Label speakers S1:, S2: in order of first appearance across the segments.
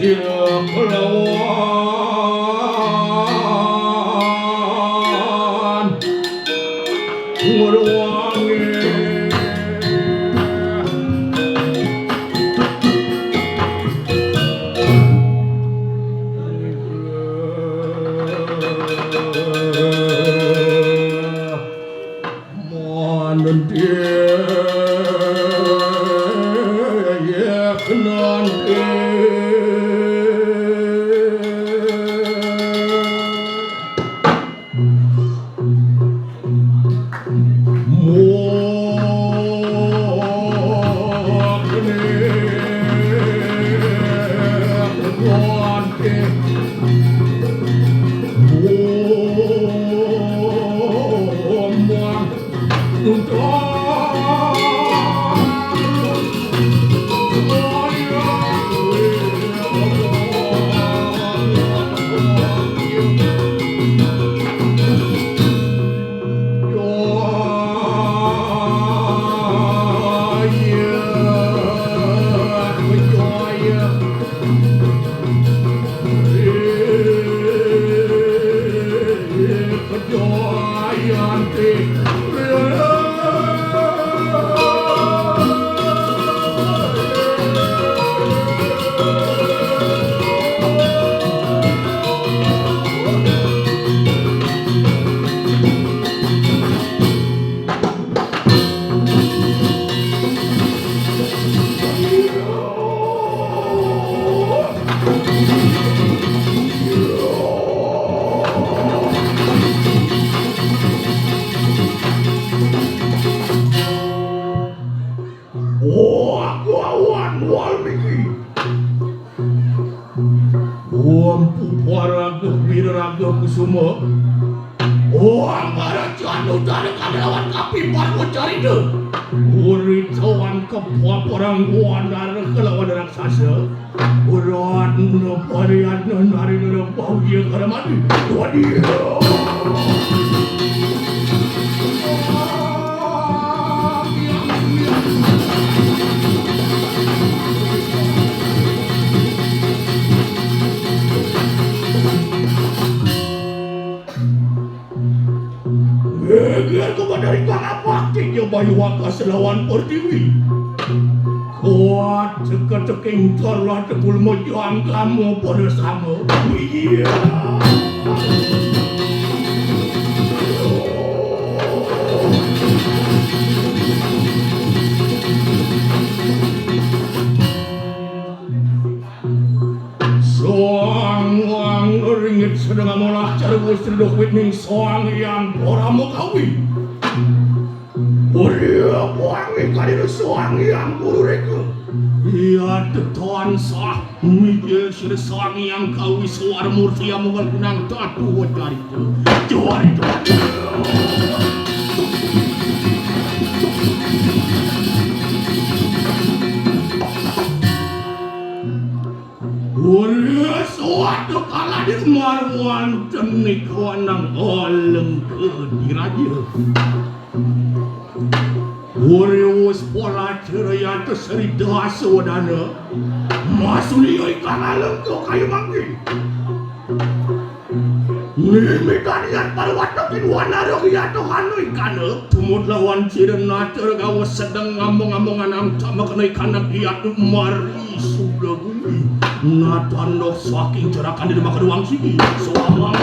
S1: sirah lawan ngurwangi Kusuma angkara janu dari kadalawan kapipan mencari uritawan kepaparang wandara kelawan raksasa urat neparian nari nepau dia karamani wadio dari apa tiga bayu wakas lawan pertiwi kuat cekek-cekeng carlah tekul mojang kamu pada sama iya soang ringit sedang molah cara gusir dokwit ning soang yang oramu kawin Uria wangi kadir soangi yang guru reka. Ia tetuan sah mikir sir soangi yang kawi suar murti yang mogal kunang tatu wajari tu. Juari tu. Uria suatu kala di marwan tenik wanang oleng ke diraja. Warius pola ceraya terseri dahasa wadana masuli ikan alam ke kayu manggi Mimikanian parwatakin wanara kaya Tuhan ikan tumud lawan cirena tergawas sedang ngambong-ngambongan amca makanai kanak iya mari sudah gumi natandok saking cerakan di rumah keduang sini suamang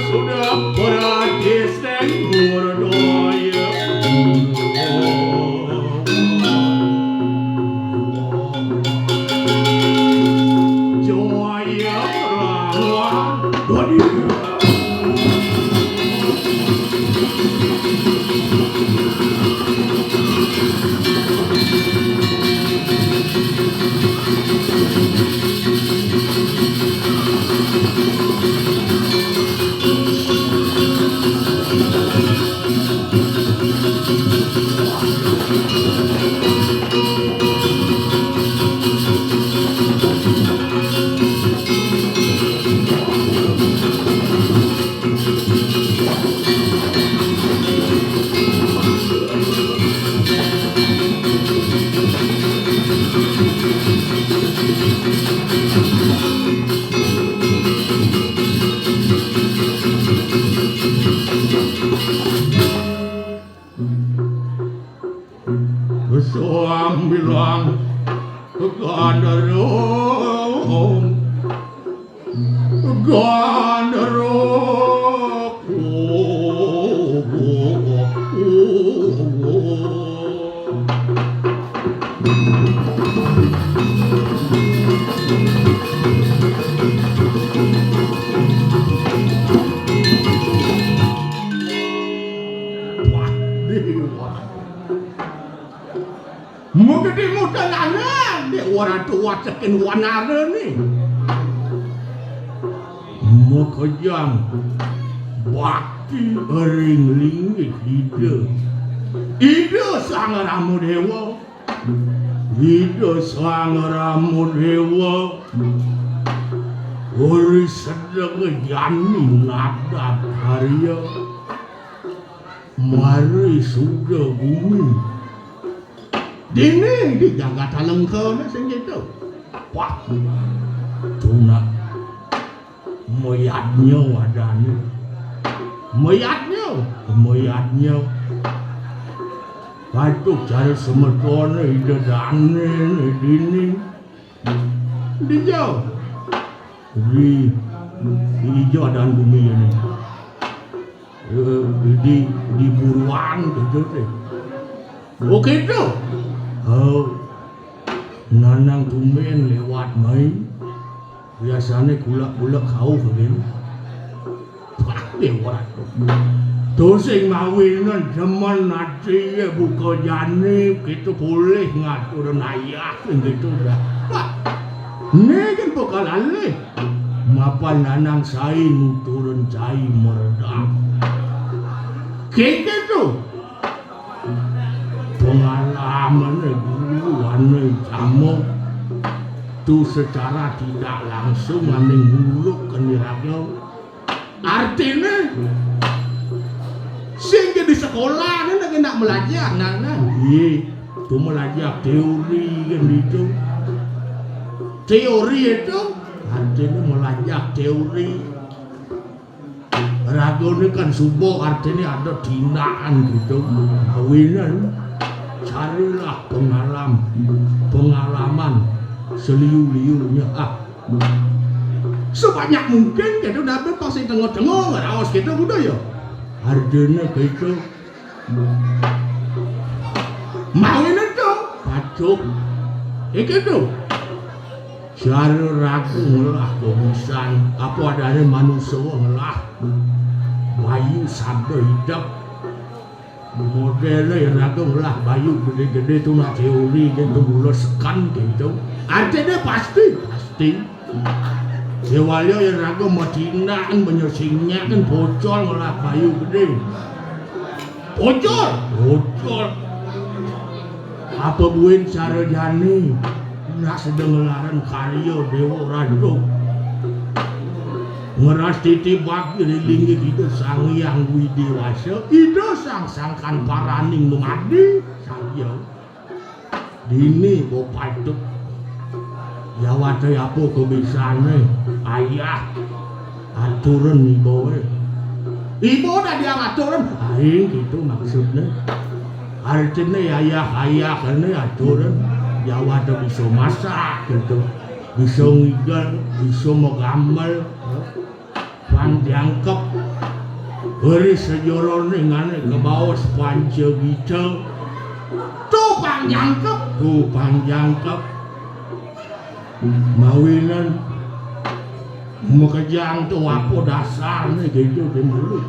S1: sudah berarti Ayo lawan Dodi. Soang bilang gandarong Mugdi mudanana de ora tua cekin wanara ni. Mukajang bakti ring ide. Ide sangaramu dewa. Ide sangaramu dewa. Ori sedang yani nada karya. Mari sudah bumi. Dini di jagat halengkau na senjata. Wah, tuna mayatnya wadani, mayatnya. Patuk cari semetone ide dane dini, di jauh, di hijau dan bumi ini, di buruan gitu deh. Oke tu. Oh, nanang tumben lewat mai. Biasanya kulak kau begini. Pak lewat. Tosing mawinan zaman nanti buka jani kita boleh ngatur nayak gitu dah. Pak, ni kan bakalan le. Mapa nanang sain turun cai meredam. Kayak tu. Pengalaman guru jamu itu secara tidak langsung menggulung ke niragau. Artinya sehingga di sekolah kan nak belajar nana. Iya, tu belajar teori kan itu. Teori itu artinya belajar teori. Ragu ni kan subuh artinya ada tindakan gitu. Kawinan. Carilah pengalaman seliu-liunya sebanyak mungkin kita dapat pasti tengok-tengok rawas kita budaya artinya kita mauin itu pacuk itu cari ragu ngelah kebusan apa adanya manusia ngelah bayu sabda hidup modelnya yang ragu lah bayu gede-gede tu nak teori gitu mula sekan gitu artinya pasti sewalnya yang ragu mau tindakan menyusingnya kan bocor lah bayu gede bocor apa buin cara jani nak sedang ngelaran karya dewa radu ngeras titip bagi linggi kita sang yang widewasa ida sang paraning memadi saya dini bapak itu ya wadah apa kebisaannya ayah aturan ibu udah dia aturan aing gitu maksudnya artinya ayah karena aturan ya wadah bisa masak gitu bisa ngigal bisa menggambar diangkep beri sejoron dengan ke bawah sepanjang gitu tuh panjangkep mawinan Mekejang tuh apa dasarnya gitu dulu.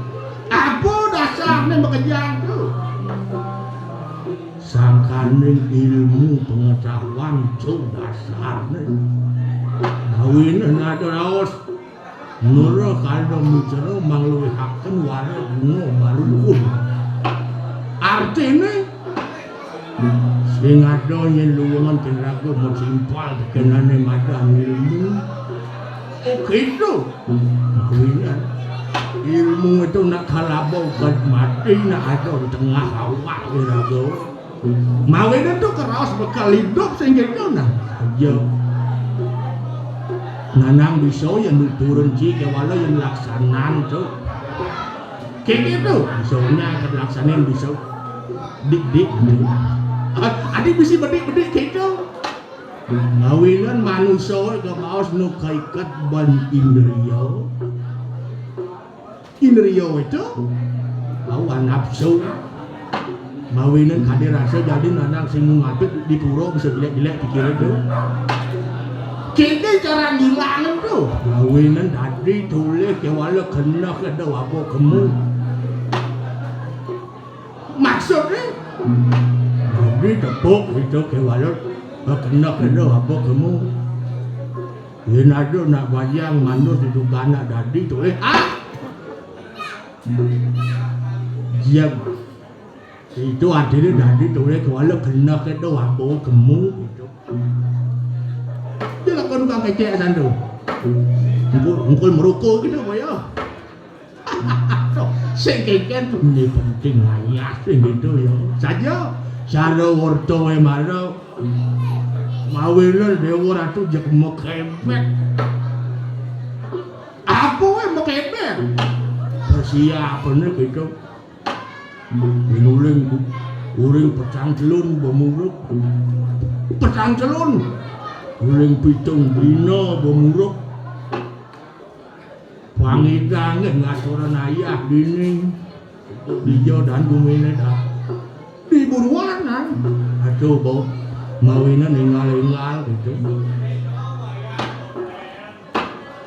S1: Apa dasarnya mekejang tuh? Sangkaning ilmu pengetahuan tuh dasarnya. Kawinan ada raos. Nurul kalau bicara mangluwi hakken wara bunga marupun. Artinya sing ada yang luwangan kenraga mensimpal kenane madang ilmu. Gitu. Kawinan ilmu itu nak kalabau kan mati nak ada di tengah awak kenraga. Mawin itu keras bekal hidup sehingga itu nah. Aja. Nanang bisa yang turun jika walau yang laksanaan tuh kayak gitu misalnya kelaksanaan bisa dik adik bisa bedik gitu ngawinan manusia ke bawas nu kaikat ban indriyo itu lawan nafsu ngawinan kadir rasa jadi nanang sing ngapit di pura bisa gilek-gilek pikiran tuh kini cara ngilangin tuh ngawinan tadi tulis ke walau kena ke dawa apa kamu maksudnya tadi tepuk itu ke walau kena ke dawa apa kamu ini ada nak bayang manus itu anak tadi tulis diam itu artinya tadi tulis ke walau kena ke dawa apa kamu dia lakukan tukang kecek sandu mungkul meruko gitu ya sing keken ini penting ayah sing gitu ya saja cara worto emaro mawilan dewa ratu jek mekebet apa mekebet persiapannya gitu uring pecang celun bemuruk pecang celun uring pitung dino bemuruk pangidangan ngasuran ayah dini dijo dan bumine dah di buruanan aduh bau mawinan ingal gitu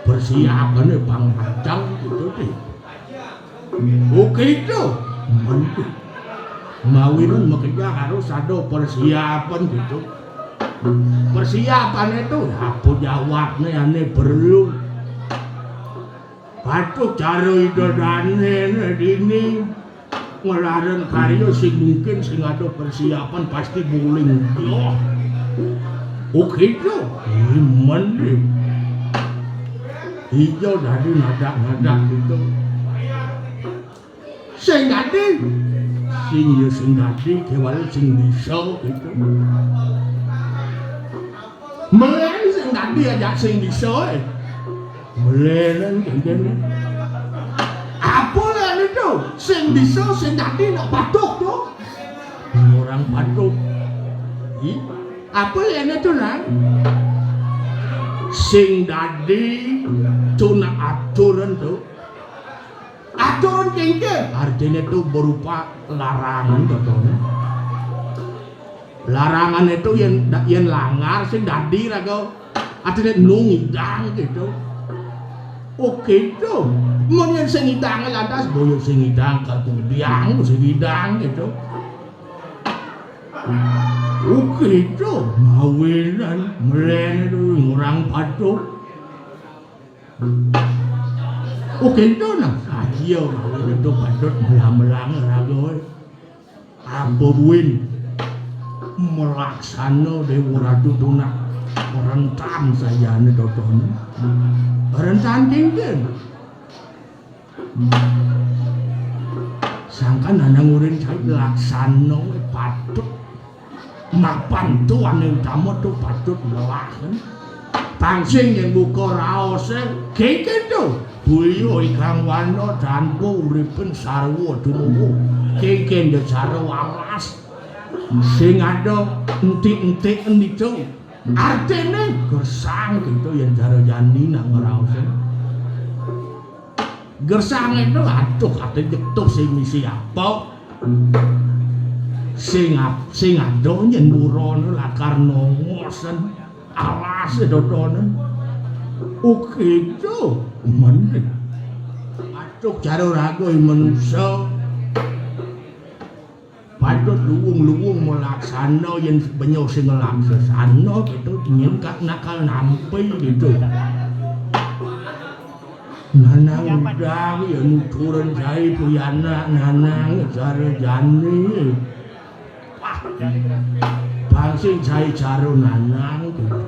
S1: persiapannya pangkacang gitu deh oke itu mantap mawinan makerja harus ada persiapan gitu persiapan itu apa jawabnya ane perlu patut cara idodane ini ngelaran karya sing mungkin sing ada persiapan pasti buling yo oke itu iman deh hijau dari nadak gitu sing tadi kewal sing bisa gitu melen sing tadi aja sing bisa melen gini apa lah itu sing bisa sing tadi nak patuk tuh orang patuk apa yang itu lah sing tadi tuh nak aturan tuh aturan kengke artinya tuh berupa larangan contohnya larangan itu yang langgar sing dadi raga artinya ngidang gitu oke itu mun yang sing ngidang lantas boyo sing ngidang kemudian sing ngidang gitu oke itu mawinan melen itu ngurang patuk oke itu nah ayo mawinan itu patuk melang raga apa win melaksana dewa ratu tunak rentan saya ini dodon rentan tinggi sangkan anak ngurin saya laksana patut mapan tuan yang utama tuh patut melakan pangsing yang buka raosnya kayak gitu buyo ikan wano dan bu uripen sarwo dulu kayak gitu sarwo alas sing ada entik-entik itu artinya gersang gitu yang cara jani nak ngerausnya gersang itu aduh kata jetuk sing misi apa sing ada yang buron lakar nongosan alas dodonan Oke itu meneh. Atuk jaro rago manusa. Patut luwung-luwung melaksana yang banyak sing ngelaksana gitu nyengkak nakal nampi gitu. Nanang udang ya nuturan saya puyana nanang jaro jani. Wah, pangsing saya jaro nanang gitu.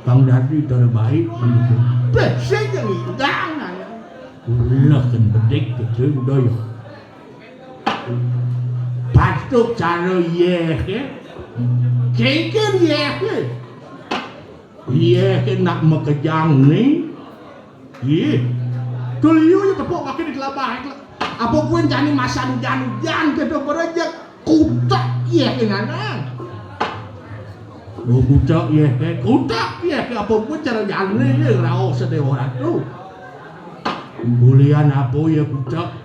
S1: Bang Dadi terbaik gitu. Besok yang hidang nanang. Ulah kan bedek gitu udah ya. Patuk jaro yeke. Kengken yeke. Yeke nak mekejang nih. Iya, tuliu ya tepuk makin di kelabah. Apa gue jani masa hujan gitu berajak kutak iya kenana. Oh kutak iya, kutak iya. Apa gue cara jani ya rao sedewa ratu. Ulian apa ya kutak?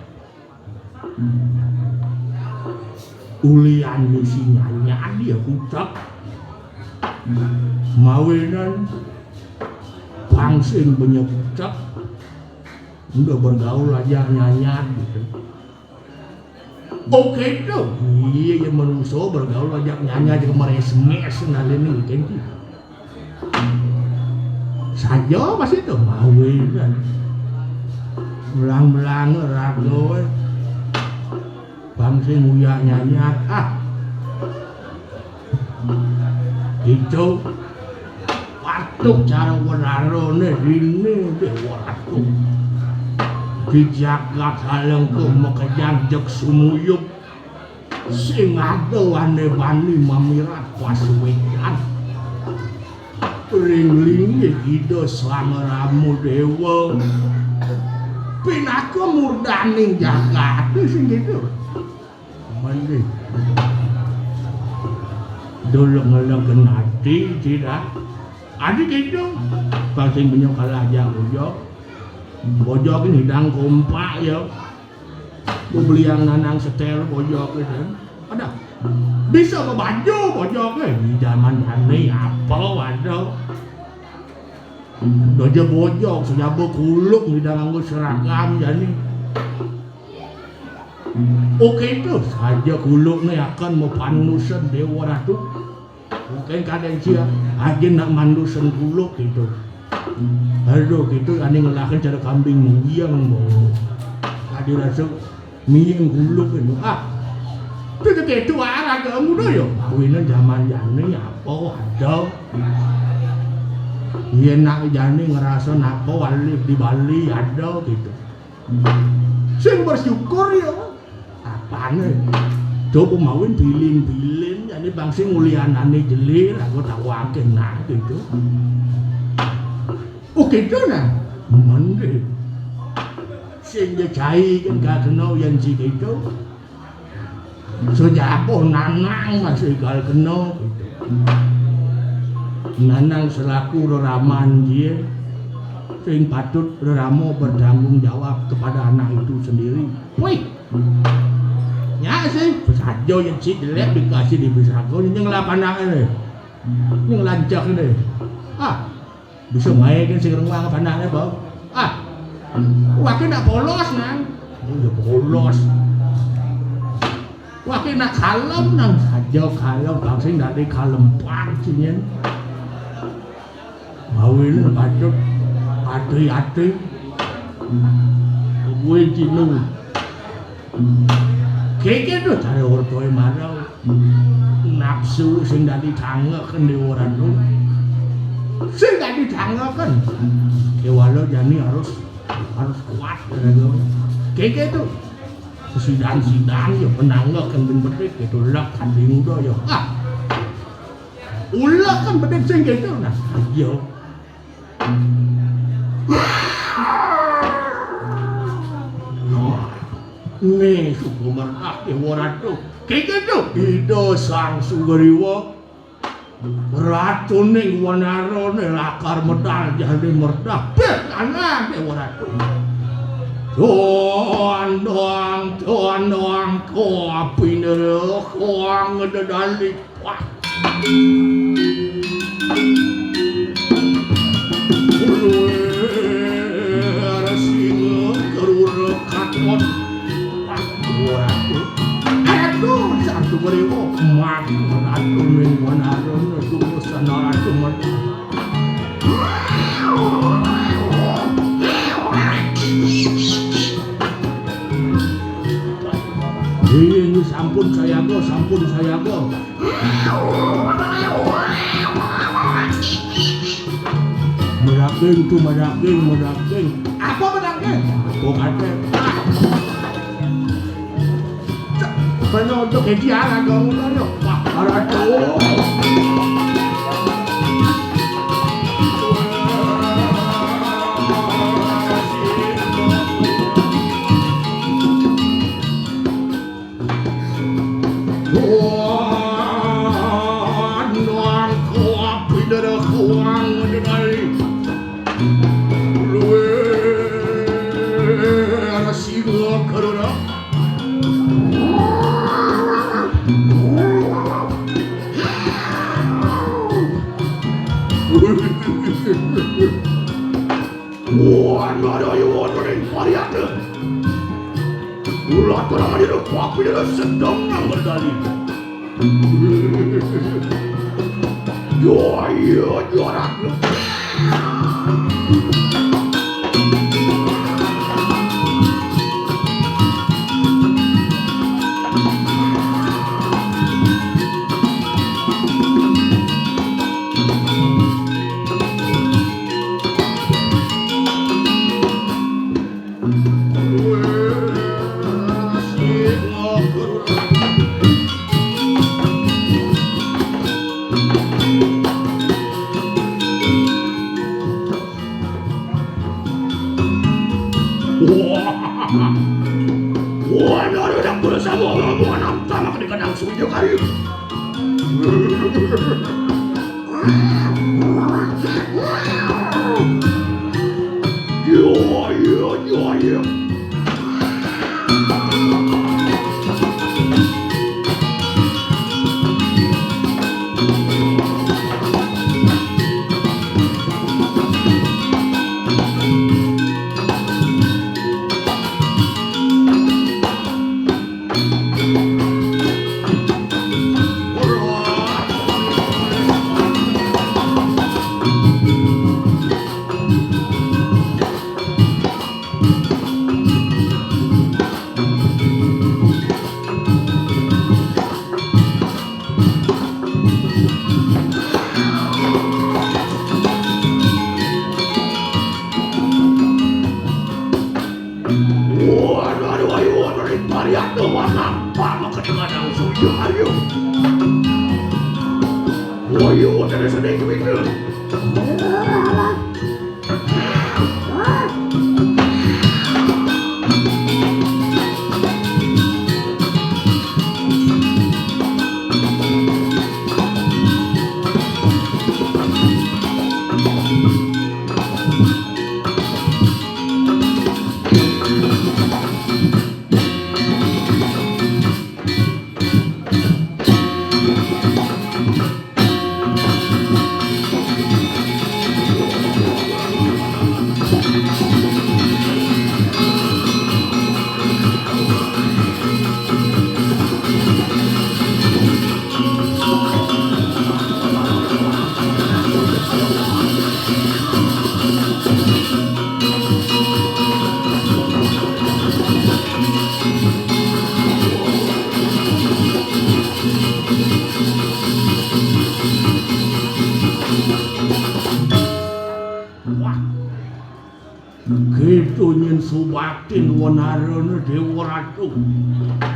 S1: Ulian misi nyanyi dia kutak. Mawinan. Pangsing banyak kucak udah bergaul aja nyanyat gitu. Oke tuh iya yang manusia bergaul aja nyanyat juga meres-mes nanti nih gitu saja pasti tuh mawin kan belang-belang rago pangsing uya nyanyat itu watuk cara wararone ini watuk di jagat halengku mekejang jek sumuyup sing ado ane-bani mamirat paswedan ring-ring gitu slangeramu dewa pinaka murdaning jagat sing gitu mandi dolong-dolong hati tidak adik itu paling banyak kalah aja bojok ini hidang kompak ya gue beli yang nanang setel bojok itu ada bisa ke baju bojoknya di zaman ini apa waduh doja bojok sudah berkuluk hidang anggur seragam jadi oke itu saja kuluknya akan mempanusan dewa ratu mungkin kadang cia aja nak mandusan kuluk gitu aduh gitu ane ngelakan cara kambing muyang mau ada rasa miyang kuluk itu itu gitu arah kamu dah yo ini zaman jani apa ada iya nak jani ngerasa apa wali di Bali ada gitu sing bersyukur ya apa nih coba mawin bilin jadi bangsi ngulianane jelir aku tak wakil nah gitu gitu nah mandi sing jai kan gak kenal yang si gitu sudah apa nanang masih gak kenal gitu nanang selaku reraman dia sing patut reramo bertanggung jawab kepada anak itu sendiri wih ya sih saja yang si jelek dikasih di bisago yang lapan anaknya yang lancak ini bisa main kan sing rumah ke pandangannya bang wakil nak polos nang ya polos wakil nak kalem nang saja kalem bangsa dari kalem pancinya mawin patut hati-hati gue cinu keke tuh cari ortoy marau nafsu sing dari tanggeken di orang tuh sing gak ditanggakan ya walau jani harus kuat kayak gitu sidang ya penanggakan ben bedek gitu lak kanding udah ya ulah kan bedek sing gitu nah iya nih suku merah ya waratu kayak gitu itu sang sugariwa racun ning wanarone lakar medal jadi merdah kanan waratu doang kopi nere koang ngedadalik wah Singa kerura katon Ratu satu beriwo mak ratu mingguanaron tunggu sana ratu man ini sampun saya go Medaging apa medaging bukan penonton kejiara dong wah ratu sedang berdali. Juara. Wah, ada bersama orang sama kadang sujud kali. Yo. Subatin wanarana dewa ratu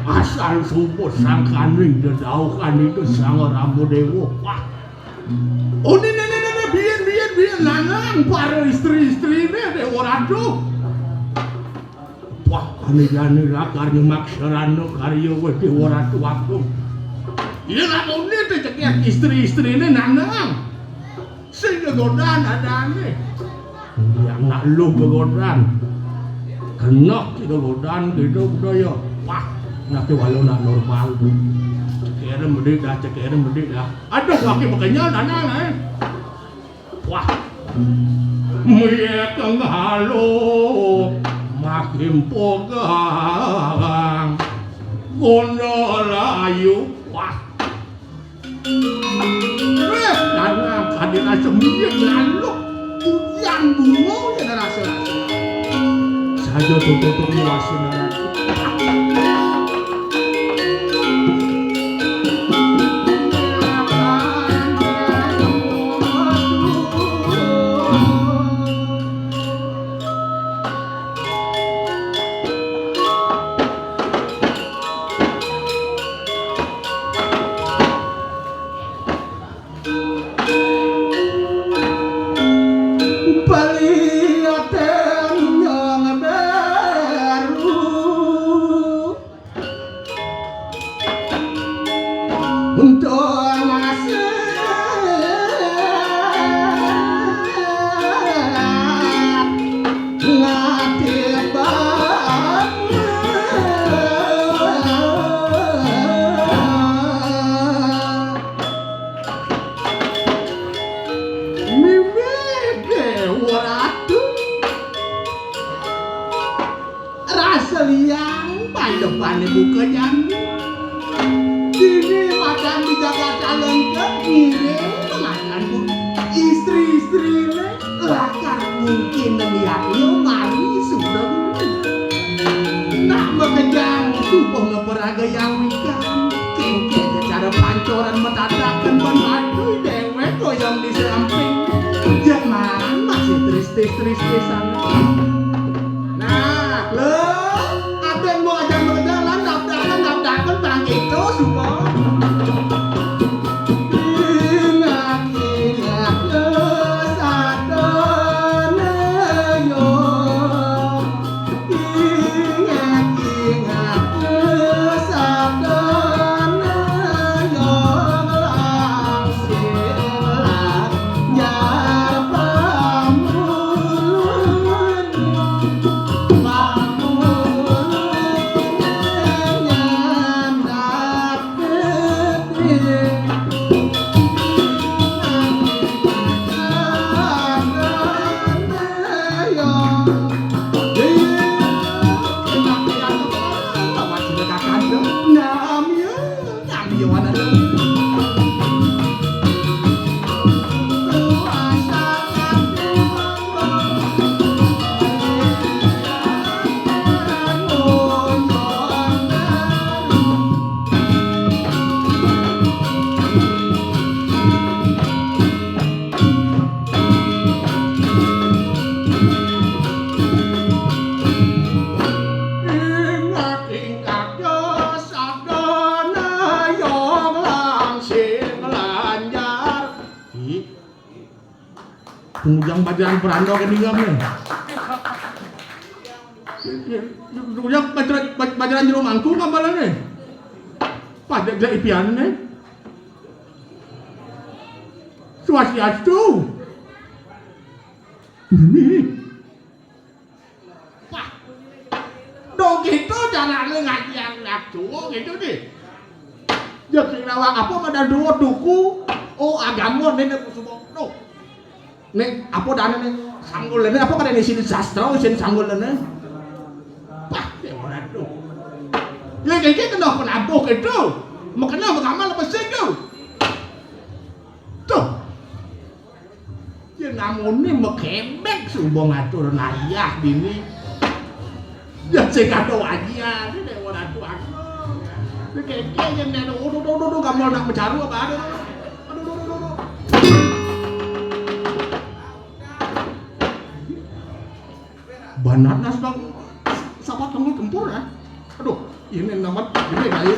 S1: asal subuh sangkaning dedaukan itu sang rambu dewa wah oh ini biar lanang para istri-istri ini dewa ratu wah kani lakarnya maksarana karya dewa ratu aku iya lah ini tercekiat istri-istri ini lanang sehingga godaan ada ini yang nak lu kegodaan kenok kita godaan gitu budaya wah nanti walau nak normal cekeran bedik dah aduh kaki makanya nana wah Miye kang halo makin pogang gono layu wah nang kadina semiyek lalu yang bungo ya rasa-rasa saja tutup muasin ratu Yang bajaran perando kan tinggal nih. Yang bajaran jero mangku kabalan nih. Pada gak ipian nih. Swastiastu. Ini. Wah. Do gitu caranya ngajian waktu gitu nih. Jadi nawang apa pada dua duku. Oh agama nenek semua. No. Nek apa dana nek sanggul lene apa kada sini sastra sini sanggul lene pah ya ora tuh lek iki kena penabuh itu makanya bagamal apa sih tuh ya namune mekembek sumbong atur nayah dini ya sing kado aja nek ora tuh aku lek iki yen nek odo gamal nak mecaru apa ada banana sedang sama tunggu tempur ya. Aduh, ini nama gede kali.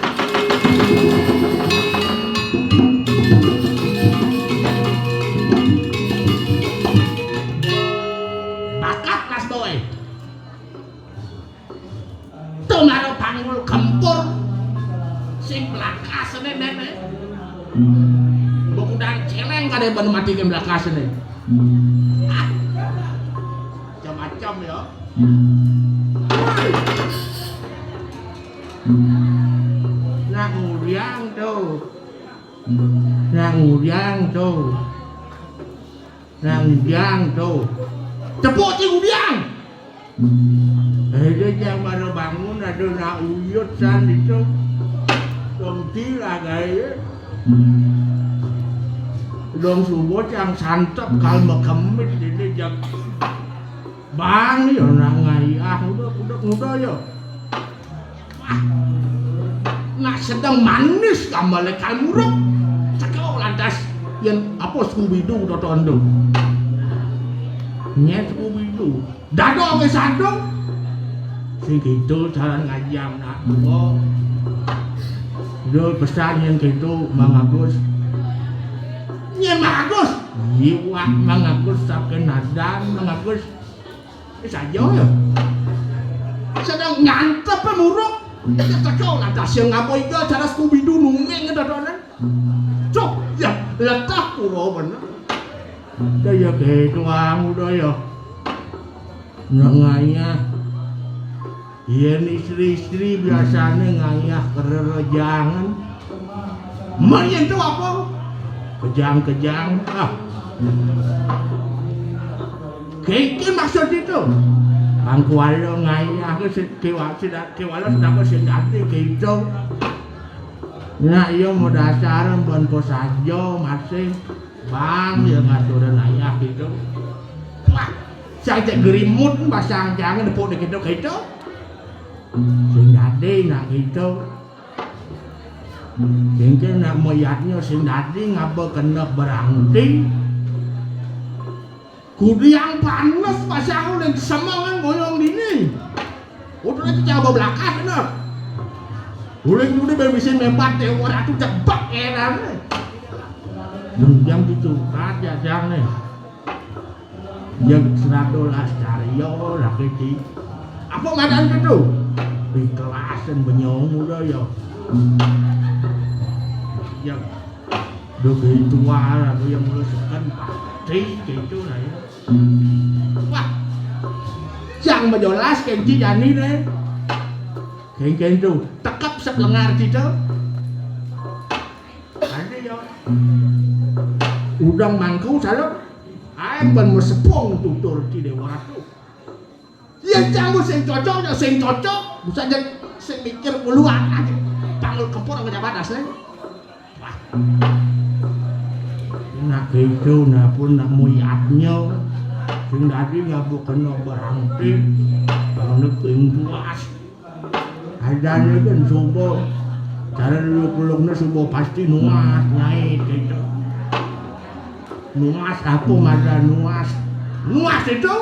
S1: Bakat Mas Boy. Tumaro panggul kempur sing belakasene nenek. Bukudang celeng kade ban mati ke belakasene. Macam-macam ya. Nak nguriang tuh. Nak nguriang tuh. Nak nguriang tuh. Cepuk ti udiang. Dia yang baru bangun ada nak uyut san itu. Dong lah gaya. Dong subuh yang santap kalma kemit ini jak bang yo nak ngayah udah yo. Nak sedang manis kembali kalmuruk. Cakap lantas yang apa Scooby-Doo tonton tu. Nyet Scooby-Doo. Dado ke sandung. Si gitu cara ngajam nak oh. Dia pesan yang gitu Mang Agus. Yang Mang Agus. Iya Mang Agus sampai nadan Mang Agus. Ini saja ya. Sedang ngantep pemuruk. Kita kau lantas yang ngapain ke cara Scooby-Doo nungeng ke dadanan. Cok ya letak pura bener. Dah ya gitu udah ya. Nak ngayah. Iya istri-istri biasanya ngayah kererejangan. Mereka itu apa? Kejang-kejang ah. Kayaknya maksud itu. Ang kuwalo ngayah ke kiwalo sudah ko sindati gitu. Nah iya mau dasaran bukan ko saja masih bang ya ngaturan ayah gitu. Wah, saya cek gerimut pasang jangan depuk gitu. Sindati nak gitu. Sehingga nak moyatnya sindati ngapa kena berhenti. Kudu yang panas pasang udah semangat goyong dini. Udah itu coba belakang bener. Udah berbisin mempat deh orang tuh cepet eran. Jam gitu aja jangan nih. Yang $100 Dario laki apa madan gitu? Di kelasan benyong udah ya. Yang begitu warna yang melusukkan pasti gitu lah ya. Wah, jangan menjelas kenci jani deh. Ken tu tekap selengar gitu. Ada ya. Udang mangkau selalu. Ayam pun mesepong tutur di dewa tu. Yang campur sing cocok. Bisa jadi sing mikir puluhan aja. Panggul kepor sama batas nih. Wah. Nak gitu, nak pun nak muyatnya. Sing tadi nggak bukan berhenti, kalau neking puas. Ada ni kan subuh, cara luluk-luluknya subuh pasti nuas nyait gitu. Nuas apa mada nuas itu?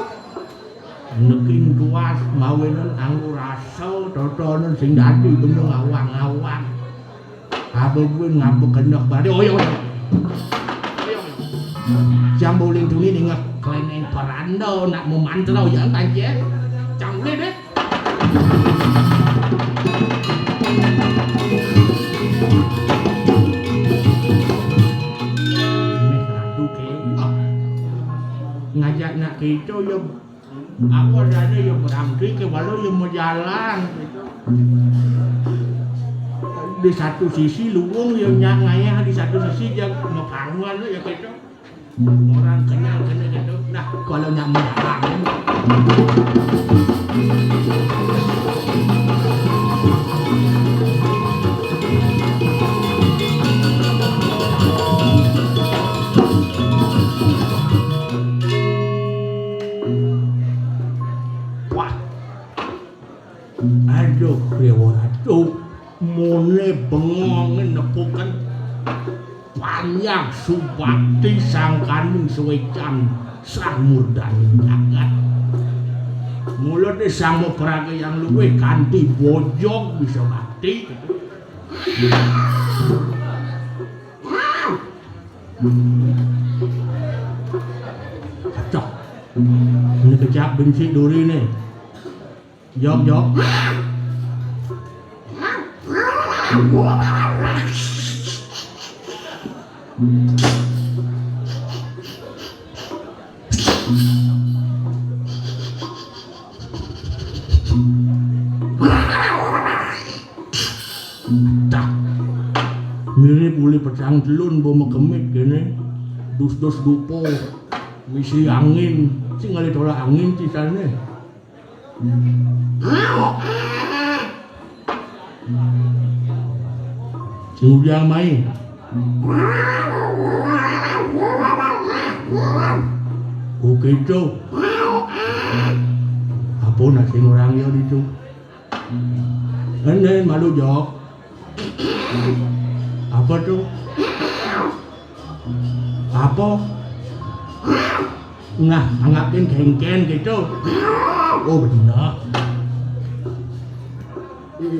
S1: Neking puas mawinan anggur asal, totonan sing tadi bener ngawang-ngawang. Apa pun ngapa kena bari, oh. Jambuling tu ni dengan kelengeng perando nak memantrau jangan tanya. Jambuling deh. Ini ratu ke. Ngajak nak gitu yo. Aku ada yang berhenti ke walau yang mau jalan gitu. Di satu sisi luwung yang ngayah, di satu sisi yang ngepanguan ya gitu. Orang kenyang gitu. Nah, kalau nak menjalan. Wah. Aduh, rewatu. Mone bengong nepukan panjang subakti sang kandung sewecan sang murdani jagat. Mulai sang memperaga yang luwe kanti bojong bisa bakti. Cocok. Ini kejap benci duri nih. Jok. Tak mirip uli pecang telun bawa kemit gini dus dupo misi angin sing ngali tolak angin cisane sing udah main oke itu apa nasi orang ya itu ini malu jok apa tuh apa nah anggapin kengken gitu oh benar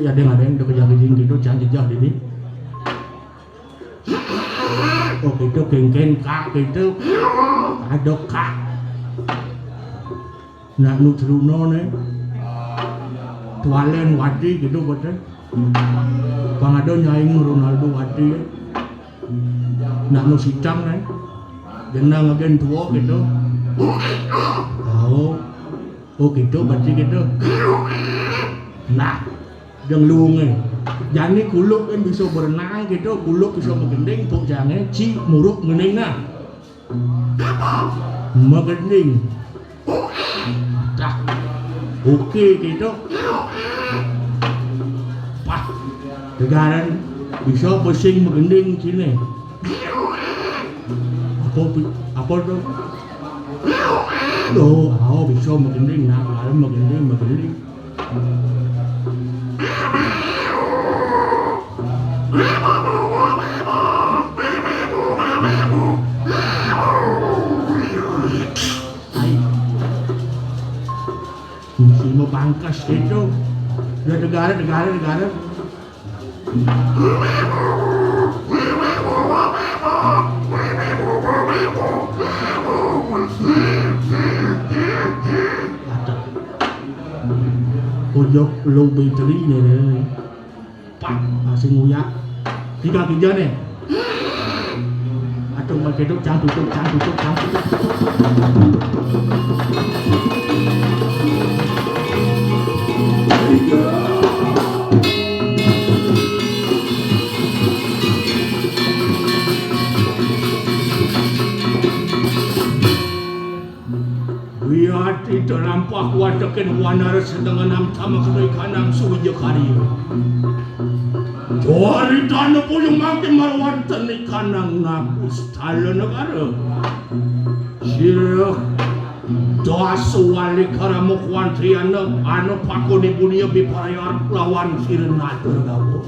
S1: ya ada yang udah kejang-kejing gitu jangan jejak ini oh gitu kengken kak gitu ada kak nak nutruno nih tualen wadi gitu betul bang ada nyaing Ronaldo wadi nak nusicang nih jenang agen tua gitu oh gitu berarti gitu nah yang luang jadi kuluk kan bisa berenang gitu kuluk bisa menggending tuh jangan ci muruk ngening nah menggending dah oke gitu wah negara bisa pusing menggending sini apa tuh bisa menggending nah malam menggending mesti mau pangkas itu negara pojok low battery nih pak masih nguyak 3 nih atau pakai itu jangan tutup biar tidak nampak wadakin wanar sedang enam sama kenaikan enam suwi kari jari tanah puyung makin marwan tenikan ang napus tala negara sirah doasu wali karamuk wantriana ano pako di bunia biparayar lawan sirnatur gawo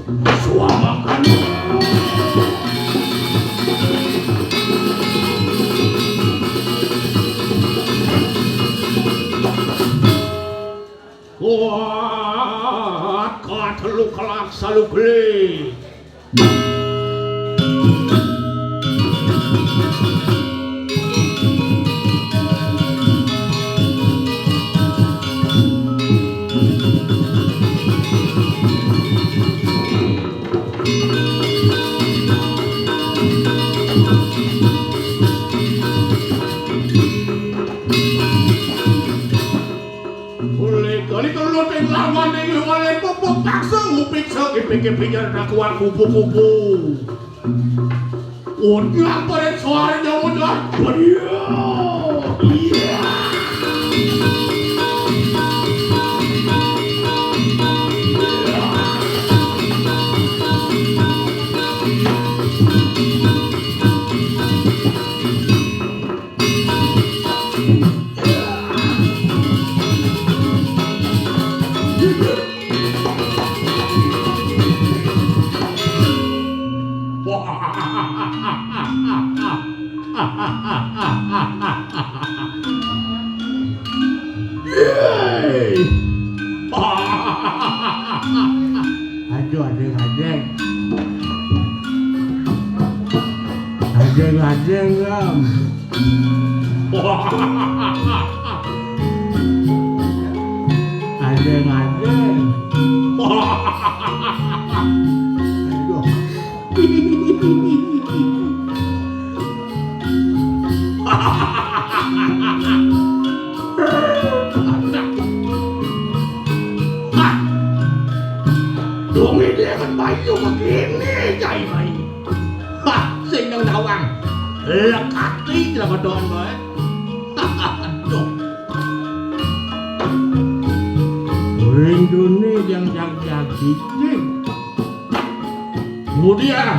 S1: suamakan wah katelu kelak salu geli pikir-pikir nak kuat kupu-kupu udah pada suaranya udah iya Adeng Dong dia kan bayu begini jai mai. Hah, sing nang dawang. Lekati lah kedon bae. Ringdune yang jag-jagik. Kemudian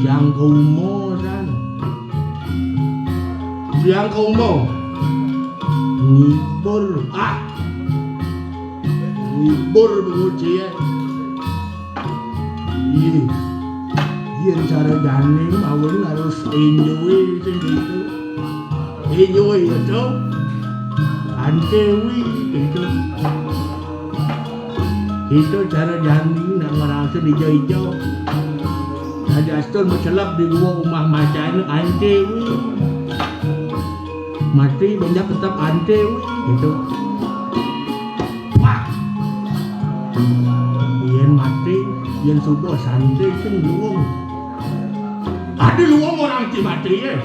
S1: yang kaumoran. Yang kaumo ngibur ngibur begitu ya. Iya cara jane mawon harus enjoy gitu. Enjoy itu antewi gitu. Itu cara jane nak ngerasa dijo-ijo. Ada aston mencelap di gua rumah macan antewi. Mati banyak tetap antewi gitu. Wah. Yen mati, yen subuh santai sing luwung. Ada luwung orang mati ya.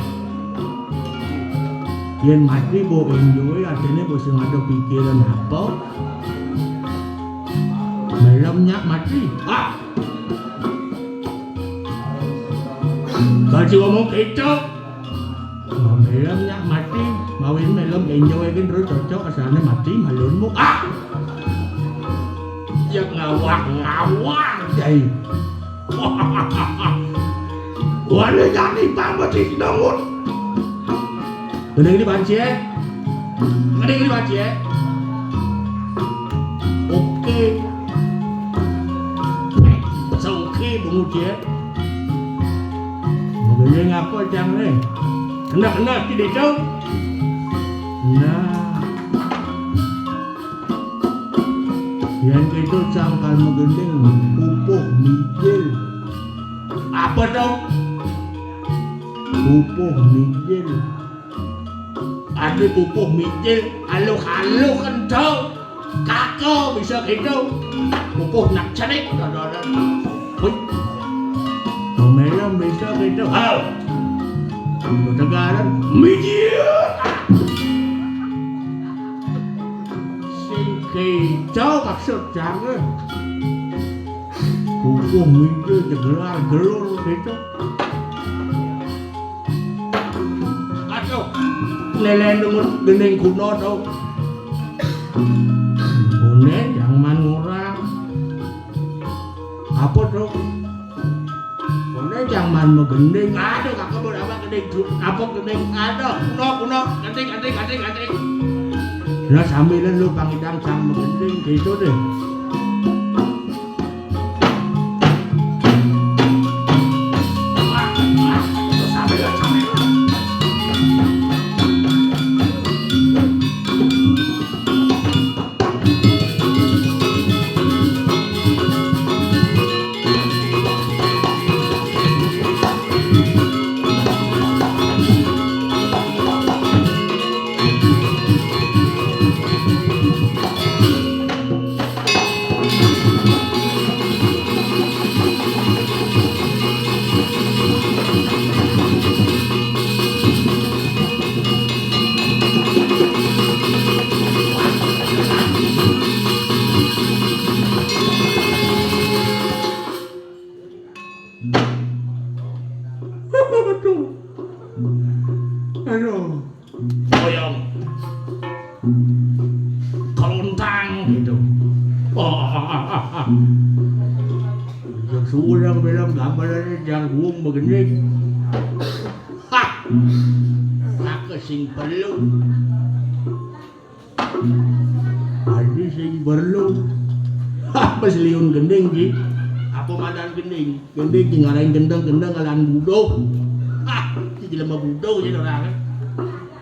S1: Yen mati bo enjoy artinya bo sing ada pikiran apa. Malamnya mati. Kalau ngomong gitu. Malamnya mati, mawin malam enjoy kan terus cocok asalnya mati malunmu. Yang ngawang jai. Wala jadi pamati dangun. Gede dibanci ya. Gede dibanci ya. Oke. Oke bungut ya. Gede ngapa jangan kena tidak tahu. Nah, yang itu cangkal menggending pupuk mijil. Apa tau? Pupuk mijil. Ada pupuk mijil, haluk-haluk kan tau. Kakak bisa gitu. Pupuk nak cerik. Memelam bisa gitu. Hal. Negara mijil. Kicau maksud jangan pupuk mijil jegelar-gelur gitu. Aduh lelen dengan gening kuno tau. Bune jangan ngurang. Apa tuh? Bune jangan megending. Aduh kakak berapa gening apa gening. Aduh kuno gening. Nah sambilan lu pangidang sang mengending gitu deh. Boyong kelontang gitu. Yang sudah bilang gambarannya jangan buang begini. Aku sing perlu. Ada sing perlu. Pas liun gending ji. Apa madan gending? Gending ngarain gendang alan budok. Jadi lama budok jadi orang.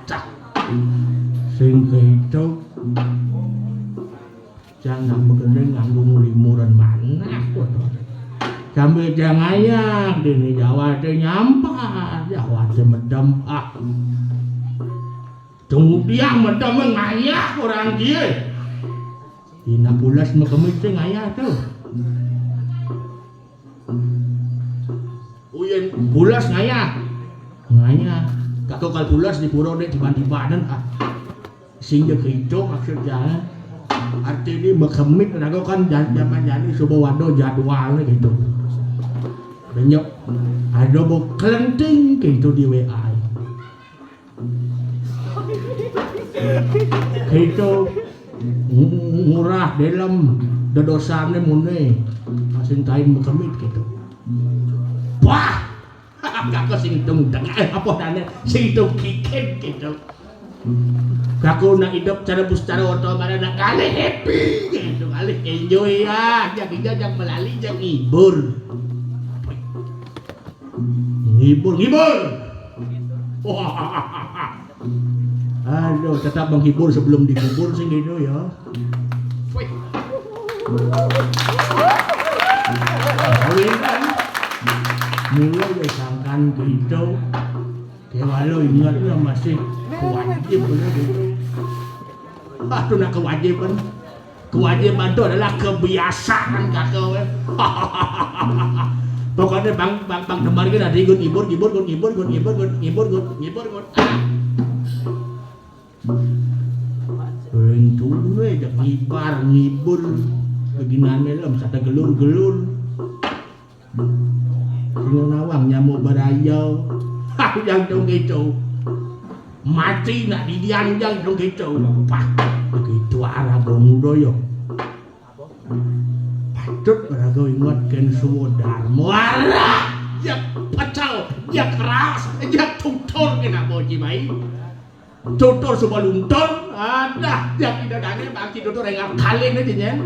S1: Cak. Sing keto. Jangan begendeng nganggung limuran mana kok. Sambil jangan ayak dini Jawa teh nyampah, Jawa teh medem Kemudian medem ngayak orang dia. Dina pulas mah kemis teh ngayak tuh. Uyen pulas ngayak. Kakak kal pulas di pura dek tiba-tibanan sing je keito maksudnya. Artinya berkemik, aku kan zaman jadi sebuah wadah jadwalnya gitu. Banyak ada mau kelenting gitu di WA. Gitu murah dalam dodosane mune masing kain kemit gitu. Wah, kakak sing dong apa dane sing dong kikin gitu. Kakak nak hidup cara bustara oto mana nak kali happy gitu, kali enjoy ya, jangan melalui jangan ngibur. Ngibur. Wah. Aduh, tetap menghibur sebelum dikubur sih gitu ya. Kawin kan, mulai ya sangkan gitu. Ya walau ingatnya masih kewajib gitu. Aduh, nak kewajiban. Kewajiban itu adalah kebiasaan kakak. Pokoknya bang Demar kan ada ngibur. Rentung aja ngibur beginane lem sada gelur dengan nawang nyamuk berayau yang dong gitu mati nak didianjang dong gitu pak begitu arah gongdoyo patut berago ingatkan semua dharma ya pecah ya keras ya tutur kena boji mai tutur semua luntur ada yang tidak ada bangki tutur yang kalian aja nyen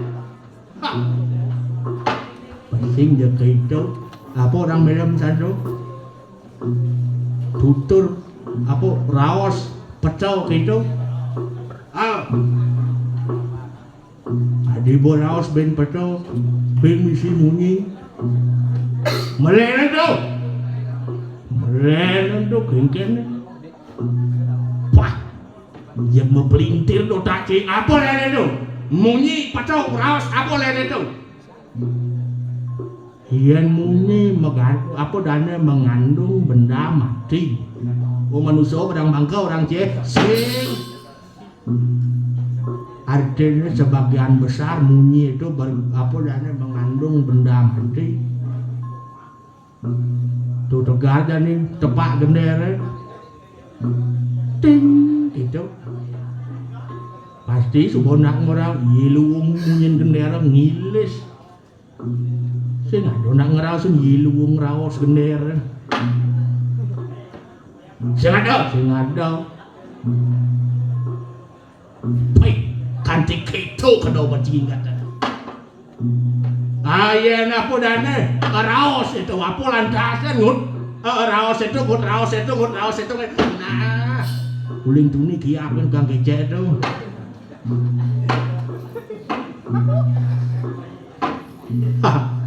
S1: penting dia gitu apa orang belum satu tutur apa raos pecah gitu adi bo raos ben pecah ben misi munyi melena tuh kengken yang mempelintir do tak apa lene tu munyi pacau raos apa lene tu hian munyi apa dana mengandung benda mati manusia orang bangka orang sing artinya sebagian besar munyi itu apa dana mengandung benda mati tuh tegar nih tepak gendera ting gitu pasti subonak ngorang yiluung munyin gendera ngilis sing ada nak ngeraos yiluung raos gendera sing ada baik kanti keto kena bajingan ayen apa dane raos itu apa lantasan ngut raos itu nah uling tuni kiapen kang kecek tu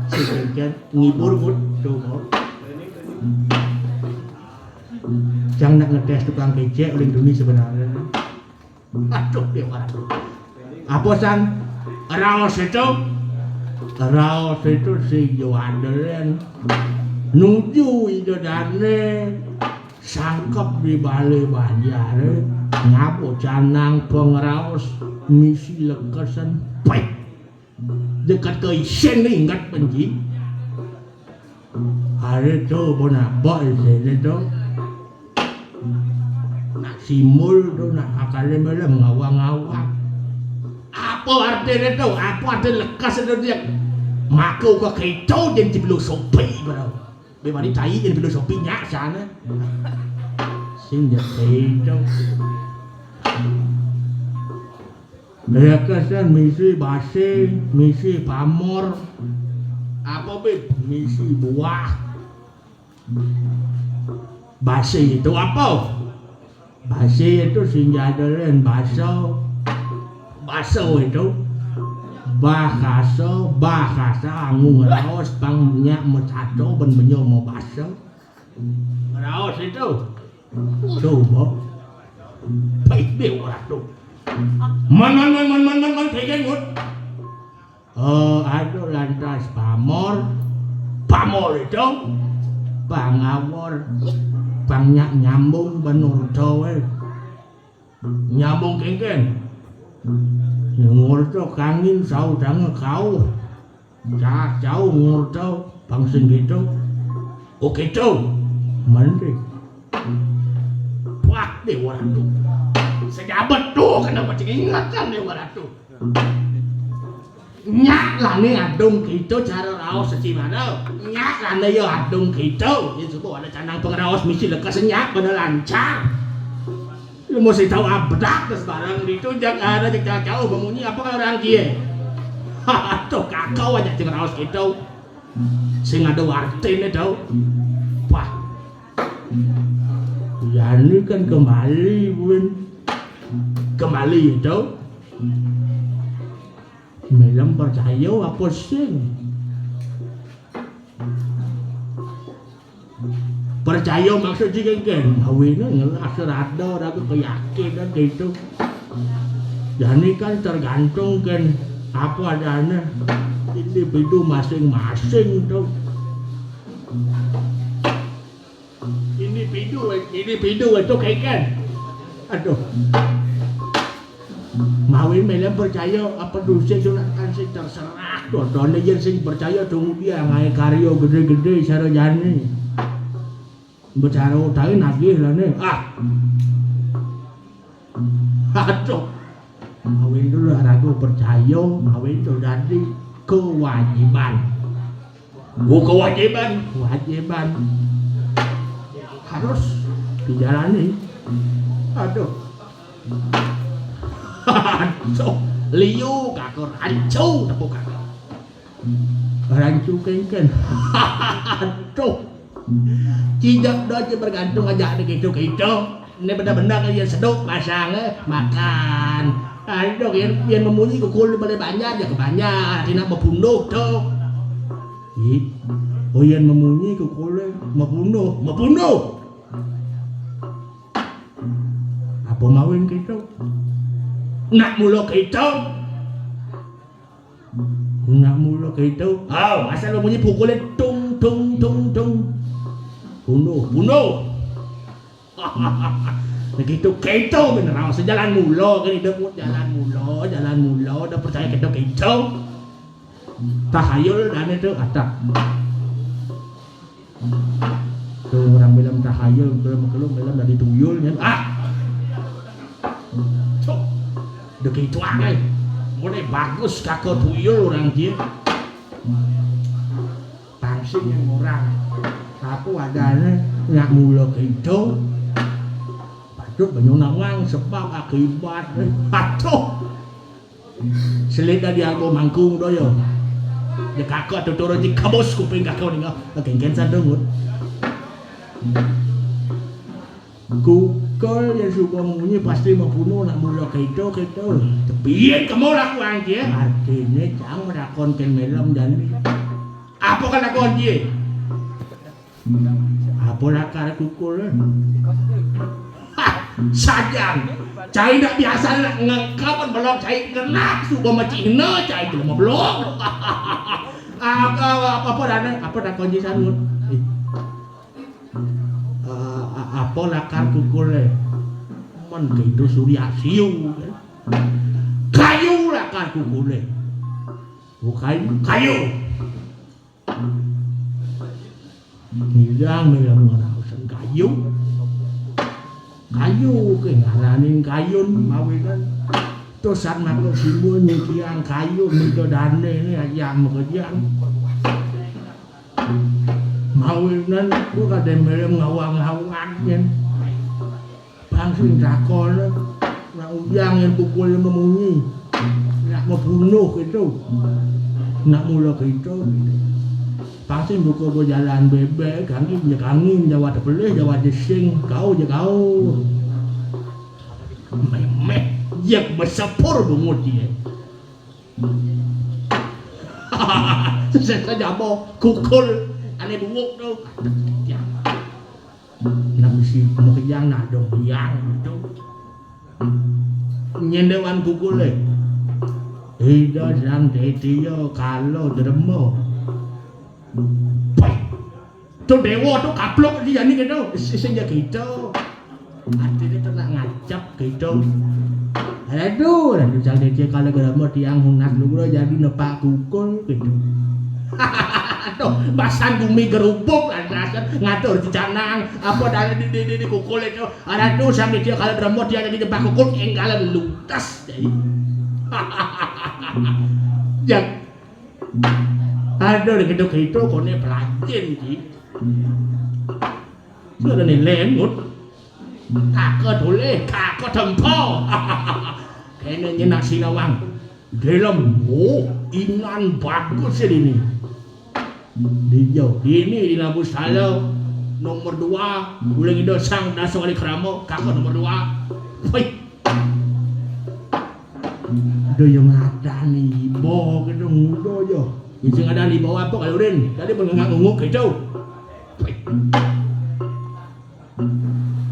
S1: sikit ngibur mut tu jangan nak ngetes tukang kecek uling tuni sebenarnya aduh dia marah apa san raos itu si Joanderen nuju itu dane sangkep di balai banjar ngapo canang pengraos misi lekesan baik dekat ke isen ingat benci hari itu bonabok itu nak simul tu nak akalnya malah ngawang-ngawang apa artinya itu apa artinya lekas itu dia makau ke keto dan filosofi berau memang ditai dan filosofinya sana sing keto lekasan misi basi misi pamor apa be misi buah basi itu apa basi itu sinjadaran baso itu bahasa angung raos pangnya mecaco ben benyo mau baso raos itu coba baik deh orang tuh man kayak ngut ada lantas pamor itu pangawor pangnya nyambung benur cowe nyambung kengken ngurto kangin sau dang kau jauh ngurto bangsin gitu oke tuh mandi wah deh orang tuh sejabat tuh Aduh, kenapa cek ingatan ya Ratu? Nyak lane adung gitu cara raos secimana. Nyak lane yo adung gitu. Ya coba ada canang pengeraos misi lekas nyak pada lancar. Lu mesti tahu abdak terus barang ditujak ada cek jauh bangunnya apa kan orang kia. Haha, tuh kakau aja cek raos gitu. Sing ada artinya tau. Wah. Ya ini kan kembali bun. Kembali itu. Melam percaya apa sing? Percaya maksudnya kan awalnya ngelas rada tapi keyakinan gitu. Dan ini kan tergantung kan apa adanya individu masing-masing tuh. Individu itu kayak kan. Aduh. Mawin melam percaya apa dosa sunatan sing terserah dodone yen sing percaya tunggu dia ngae karya gede-gede sarojane bicara utahe nagih lane aduh mawin itu ragu percaya mawin itu jadi kewajiban kewajiban harus dijalani aduh Hancur, liu kakor hancur tepuk kakor. Hancur kengken. Hancur. Tidak doa bergantung aja gitu. Ini benar-benar yang seduk masangnya makan. Aduh, yang memunyi kukul boleh banyak ya kebanyak. Tidak membunuh tuh. Oh yang memunyi kukul membunuh. Apa mawin gitu? Nak mula gitu. Oh, asal lo bunyi pukulnya tung. Bunuh. Begitu gitu bener. Sejalan mula kan hidup jalan mula. Udah percaya gitu. Tahayul dan itu atak. Tuh orang bilang tahayul, belum dari tuyul kan. Begitu aja, mulai bagus kakak tuyul orang dia. Pangsing yang orang, aku adanya nggak mula gitu. Patut banyak nawang sebab akibat. Patuh. Selida dia aku mangkung doyo. Ya kakak tu turun di kabus kuping kakak ni ngah. Kengken sadung. Kukul yang suka mengunyi pasti membunuh nak mula gitu. Tapi kamu lakukan dia. Artinya jangan melakonkan melam dan apa kan lakukan dia? Apa lakar kukul? Sajang. Cai tak biasa nak ngekapan belok cai kenak suka macam mana cai belum belok. Apa lakukan dia sanut? Apa lakar kukule man gitu surya siu kayu lakar kukule bukan kayu hilang melam ngarasan kayu ke ngaranin kayun mawinan tosan makhluk simbol nyikiang kayu minta dane ini aja mengejian mawinan ku kada melam ngawang-ngawang yen langsung takon nak ujang yang pukul memunyi nak membunuh gitu nak mula gitu pasti buka berjalan bebek kangin Jawa terpelih Jawa desing kau memeh yang bersepur bungut dia saya jabo kukul aneh bunguk tu nak mesti kemukiyang nak dong yang tu nyendewan kukul hidup sang detiyo kalau dermo tu dewa tu kaplok dia ni gitu sehingga gitu artinya tu nak ngacap gitu aduh sang detiyo kalau dermo tiang hunat lu jadi nepak kukul gitu Aduh, basan bumi gerubuk lan ngatur jejanang apa dari di kukul itu. Ada tuh sampai dia kalau dremot dia jadi jebak kukul enggalan lutas. Jak. Aduh gitu kone pelajin ki. Sudah nih lengut. Kakak boleh, kakak tempo. Kayaknya nasi lawang. Dalam, inan bagus ini. Ini di Nabu Salau nomor 2. Ulang itu sang dasar wali keramo, kakak nomor 2. Woi. Ada yang ada nih, bawa ke dong, dojo. Yang ada di bawah apa kalau Rin? Tadi benganguk gitu.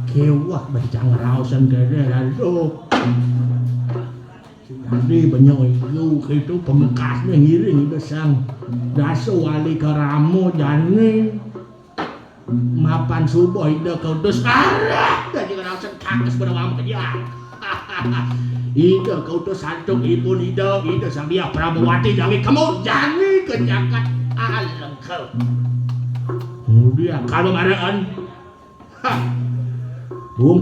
S1: Kewah bacang rausan gede lalu. Jadi banyak itu pemekasnya ngiring itu sang dasu wali keramo jani mapan subuh itu kau dus arah jadi rausan kakes bernama dia. Itu kau tuh santuk ibu itu sambil Prabowati jangan kamu jangan kejakat alam kau. Kemudian kalau maraan,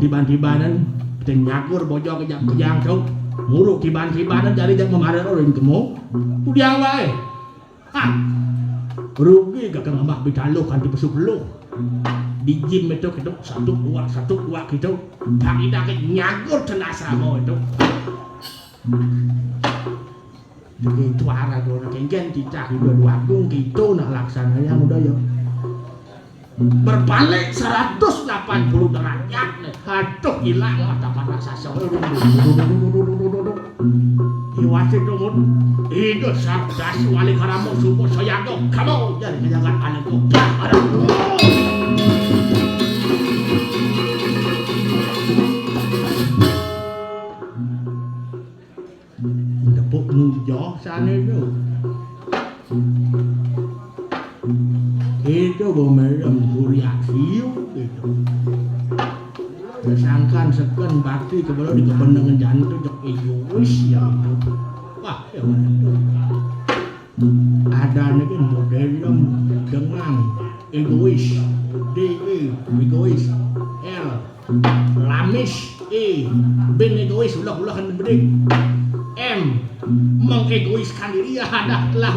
S1: tiban-tibanan tenyakur bojok kejang tuh. Muruk tiban-tibanan jadi jangan memarah orang kamu. Udah wae. Rugi gak ngambah bidalo kan dipesuk lu. Di gym itu gitu 1 2 gitu. Tak kita nyakur tenasamo itu. Itu arah dona kengken cicak dua agung gitu nak laksana yang udah ya. Berbalik 180 derajat nih. Aduh hilang mata pada sasa. Iwasi dumut. Itu sabdas wali keramo subuh soyago. Kamu jadi kejagaan anakku. Depuk nujoh sana itu. Itu bumerem surya siu gitu. Kesangkan seken bakti kebelah di kebenangan jantung jok egois ya itu. Wah ya mana itu. Ada nih modelem dengan egois. Egois. L lamis ben egois ulah kan bedik. M mengegoiskan diri ya ada lah.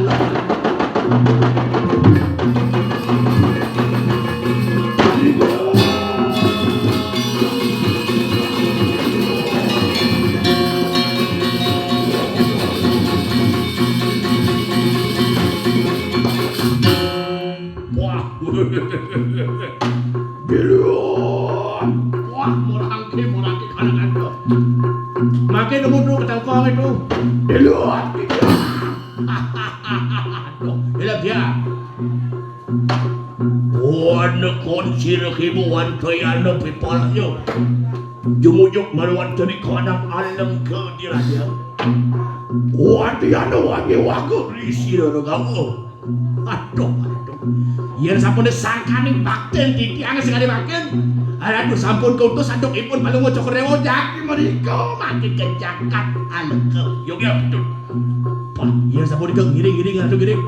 S1: Wah, morangke kalangan itu. Makin nunggu ketangkong itu. Beluan. Ilang dia. Wana konsir hibuan kaya na pipalayo. Jumuyok maluan tadi kanang alang ke diraja. Wadi ano wangi-wangi risi na kamu. Aduh. Yan sampun disangkaning bakten titiang sekali makin. Aduh sampun kautus aduk ipun palungo cokrewo jaki mereka makin kejakat alang ke. Yuk ya betul. Pak, yan sampun dikeng giring-giring aduh giring.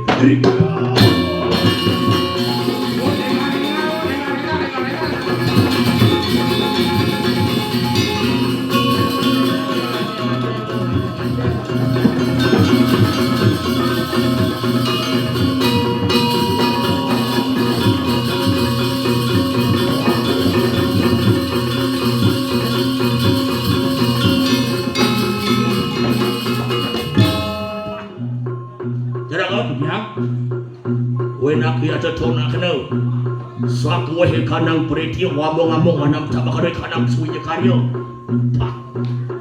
S1: Wenak ya tetona kenal. Sak wehe kanang preti wamong-among anam tabakare kanang suwinya karyo. Pak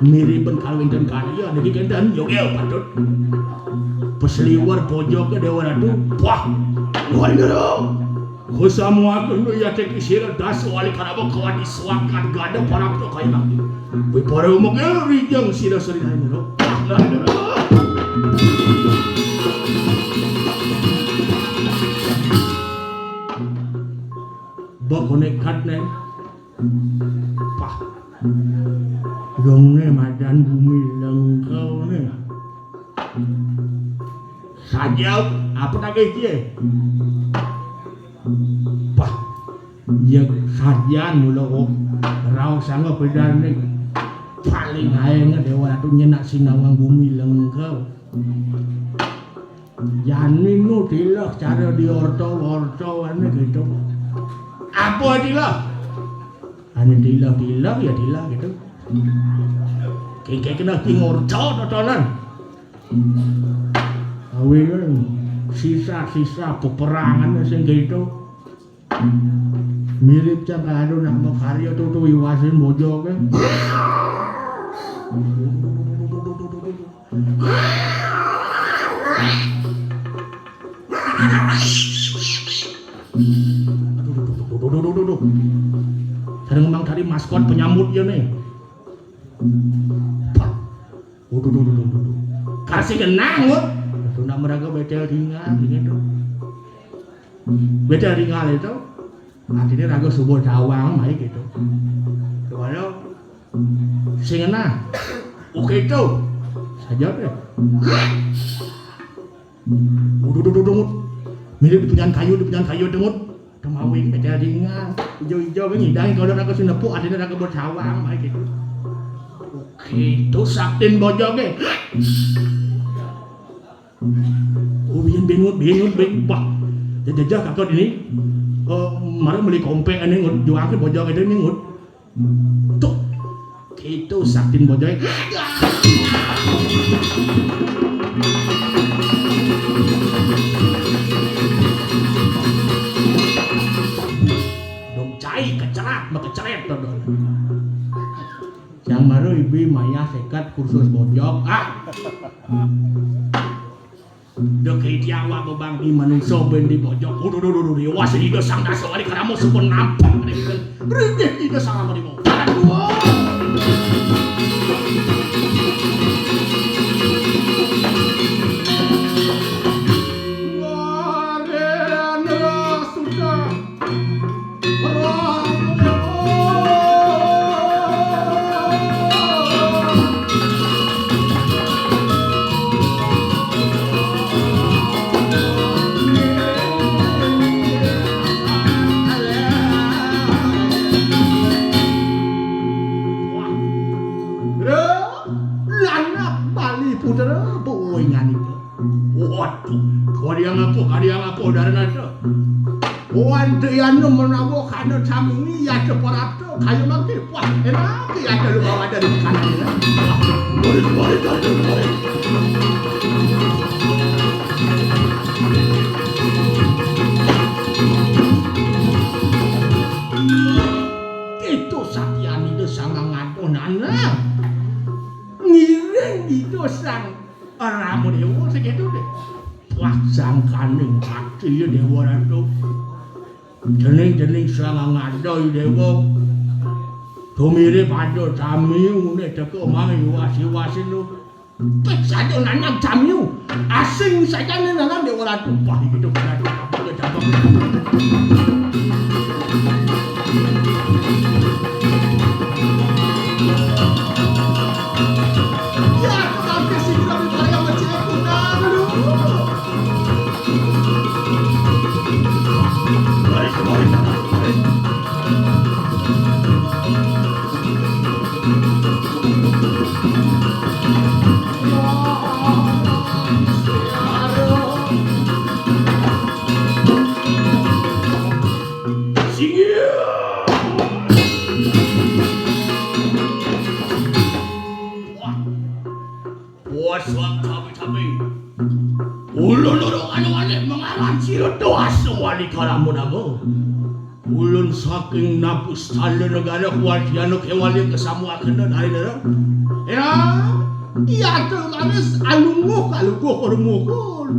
S1: miripen kawin dan karya niki kendan yogel patut. Pesliwar pojok ke dewa ratu. Wah, nuhun gero. Kusamu aku nu ya tek isira das wali karabo kawani swakan gada parap to kay mak. We pare umogel rijang sira sari no. Nah gero. Bakone katne pah dongnya madan bumi lengkau nih sajau apa lagi dia Ya sajian mula kok rau sangga pedane paling ae dewa ratu nyenak sinawang bumi lenggau. Yani nu dileh cara diorto-orto ane gitu. Apa dileh? Ane dileh ya dileh gitu. Kayak kena ngorto totonan. Awen sisa-sisa peperangan sing gitu. Mirip cang kado nak makarya tuh iwasin bojo ke. Sareng emang tadi maskot penyambut ya nih. Kasih genang loh. Itu nak mereka betel ringan gitu. Betel ringan itu. Artinya raga subuh dawang baik gitu. Kemudian singena. Oke itu. Saja deh. Mirip dengan kayu demut. Kemawin betel ringan. Hijau-hijau ngidang kalau raga sinepu artinya raga berdawang baik gitu. Oke itu saktin bojoge. Oh bingung. Wah. Jajah kakak ini. Mari beli kompeng ini ngut jual ke bojong itu ngut tuh itu saktin bojong dong cai kecerat tuh yang baru ibu maya sekat kursus bojong Deke diawa bebang di manungso ben di pojok. Uduh dewa sedih sang daso ari karamu supun nampak mereka. Redeh di sang ama di bawah. Aduh. Kadiang apa darana to. Wante anu menawa kana samuni ya ceparat to kayu mangke. Wah, enak ya ada lu bawa dari kanan ya. Boleh. Itu Satyani itu sangang ngatonana. Ngiring itu sang ramu dewa segitu deh. Wah sangkaning hati dewa ratu jening sangang ngadoi dewa tumire pada tamiu ne teko mai wasi-wasi lu pek saja nanang tamiu asing saja nanang dewa ratu wah itu ratu apa cabang ya nanti sih kami karya macam ulun saking napus tali negara kuadiano kewali kesamuakan dan hari negara ya iya tuh manis alungguh korumukul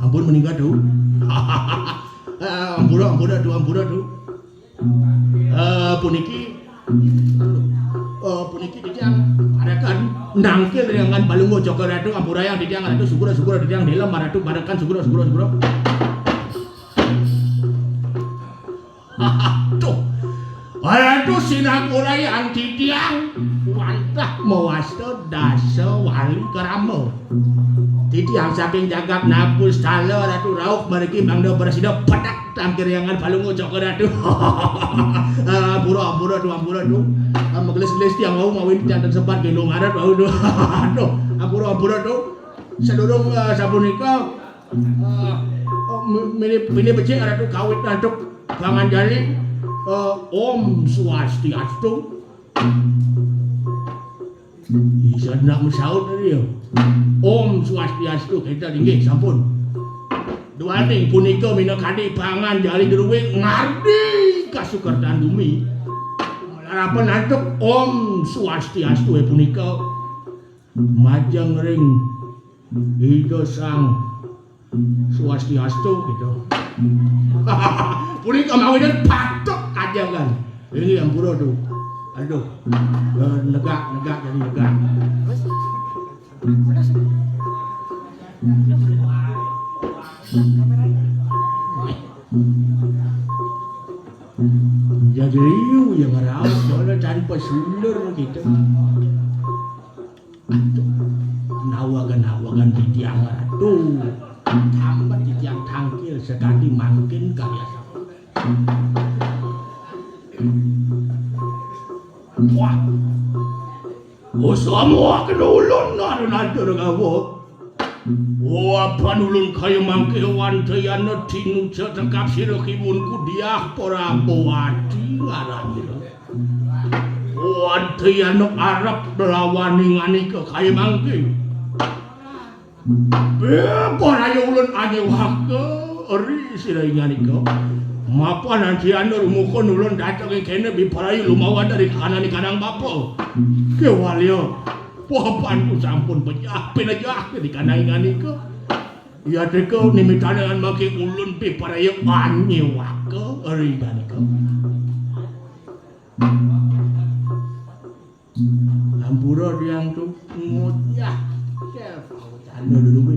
S1: ampun meninggal tuh ampura tuh puniki dijang adakan nangkil dengan balungo joko ratu ampura yang dijang ratu sugura dijang dalam ratu barakan sugura tuh Aduh sinagura yang titiang wantah mewasta dasa wali keramo. Titiang saking jagap napus tala ratu rauk meriki mangda bersida padak tangkir yangan palungu cokor ratu. Pura-pura tu Magelis-gelis tiang mau mawin tiang tersebar gendong adat aduh. Pura-pura tu sedurung sapunika mini becik ratu kawit nantuk bangan jali Om Swastiastu. Isa nak mensaut tadi ya. Om Swastiastu kita tinggi sampun. Duaning punika minakadi pangan jali geruwing ngardi kasukertan bumi. Harapan antuk Om Swastiastu punika majang ring Ida Sang Swastiastu gitu. Punika mawinan patok aja kan. Ini yang pura tuh. Aduh. Negak jadi negak. Jadi liu yang ngerawat soalnya tanpa sundar gitu. Aduh. Nawagan di tiang ratu. Tambah di tiang tangkil sekali mangkin karya wah semua kenulun nadur kamu wah panulun kayu mangke wantayana tinuja tekap sirokibun kudiah porabowadi ngaranira wantayana Arab belawani ke kayu mangke poraya ulun anyewake eri sirainganika mapa nanti anda rumukon ulun datang ke kene biparayu lumawan dari kanan di kanang bapa ke walio papanku sampun pecah penajah di kanang nganika ya teko nimitane an make ulun biparayu anyewake eri nganika Lampura diang tu ngojah anu dulu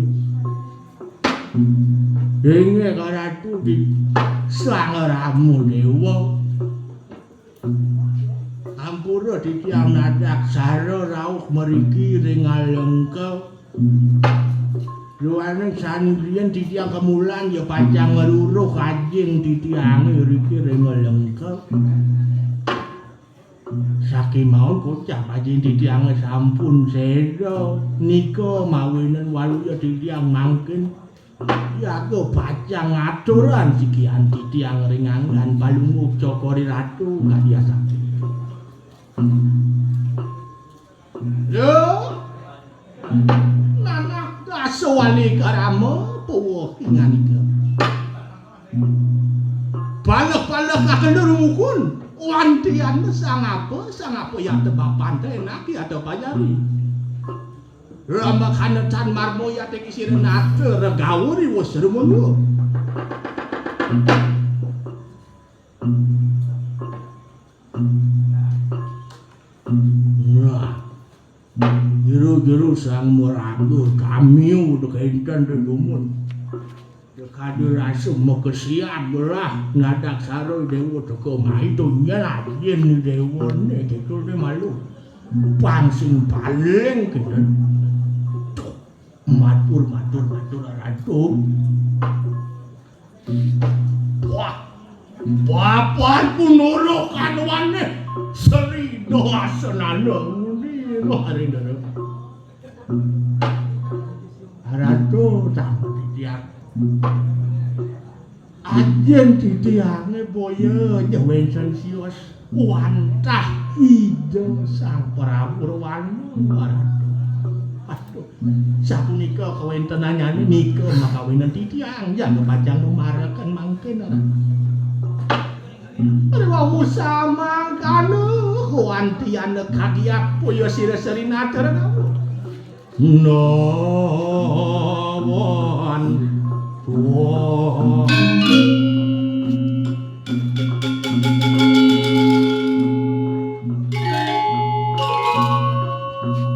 S1: Denge karatu di sangaramu dewa Ampura di tiang nadak saro rauh meriki ringalengke luaneng sandrian di tiang kemulan ya panjang ngeruruh kajing di tiang riki ringalengke saking maun kocak kajing di tiang sampun sedo nika mawinan waluya di tiang mangkin ya aku bacang aturan sikian di tiang ringangan balunguk cokori ratu gak biasa yo nanak kaso wali karamo puwah ingan ika balak-balak akan durumukun wantian sang apa yang tebak pantai naki atau bayari Rambak hanetan marmoya teki sirenate regawuri wos remono. Nah, jeru-jeru sang muradur kami udah keintan delumun. Kadir asum mau kesiap belah ngadak saroy dewa toko maitunya lah yen dewa ne gitu de malu pangsing paling kena matur ratu wah bapak pun nuruk kanuannya seri doa senana ini hari ini ratu tamu tiap ajen titiange boyo jawen sios wantah ijo sang Praburwana ratu aduh sapunika kawentenanane nika makawinan titiang jan kepajang memarakan mangken Rewa sama kanu kuantian kagiak puyo sira-siri nater kamu Nawon tuwa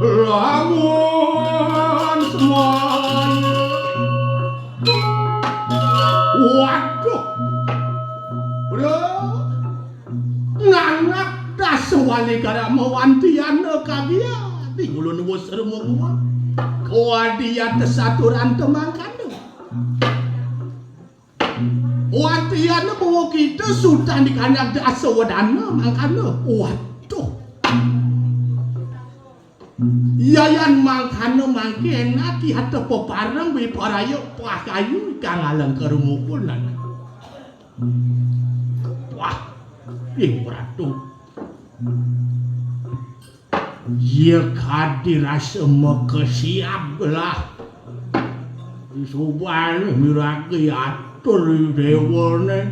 S1: lamun semuanya waduh bro nana sewali kada mawantiana kagia di ulun wis remo kuadia tesaturan temangkana watiana bawa kita sultan di kandang asawadana mangkana waduh yayan mangkana mangkena ki hatta peparang be parayo pakayu kang alang kerumukulan wah ratu ya kadira semua kesiap lah isuban miraki atur dewane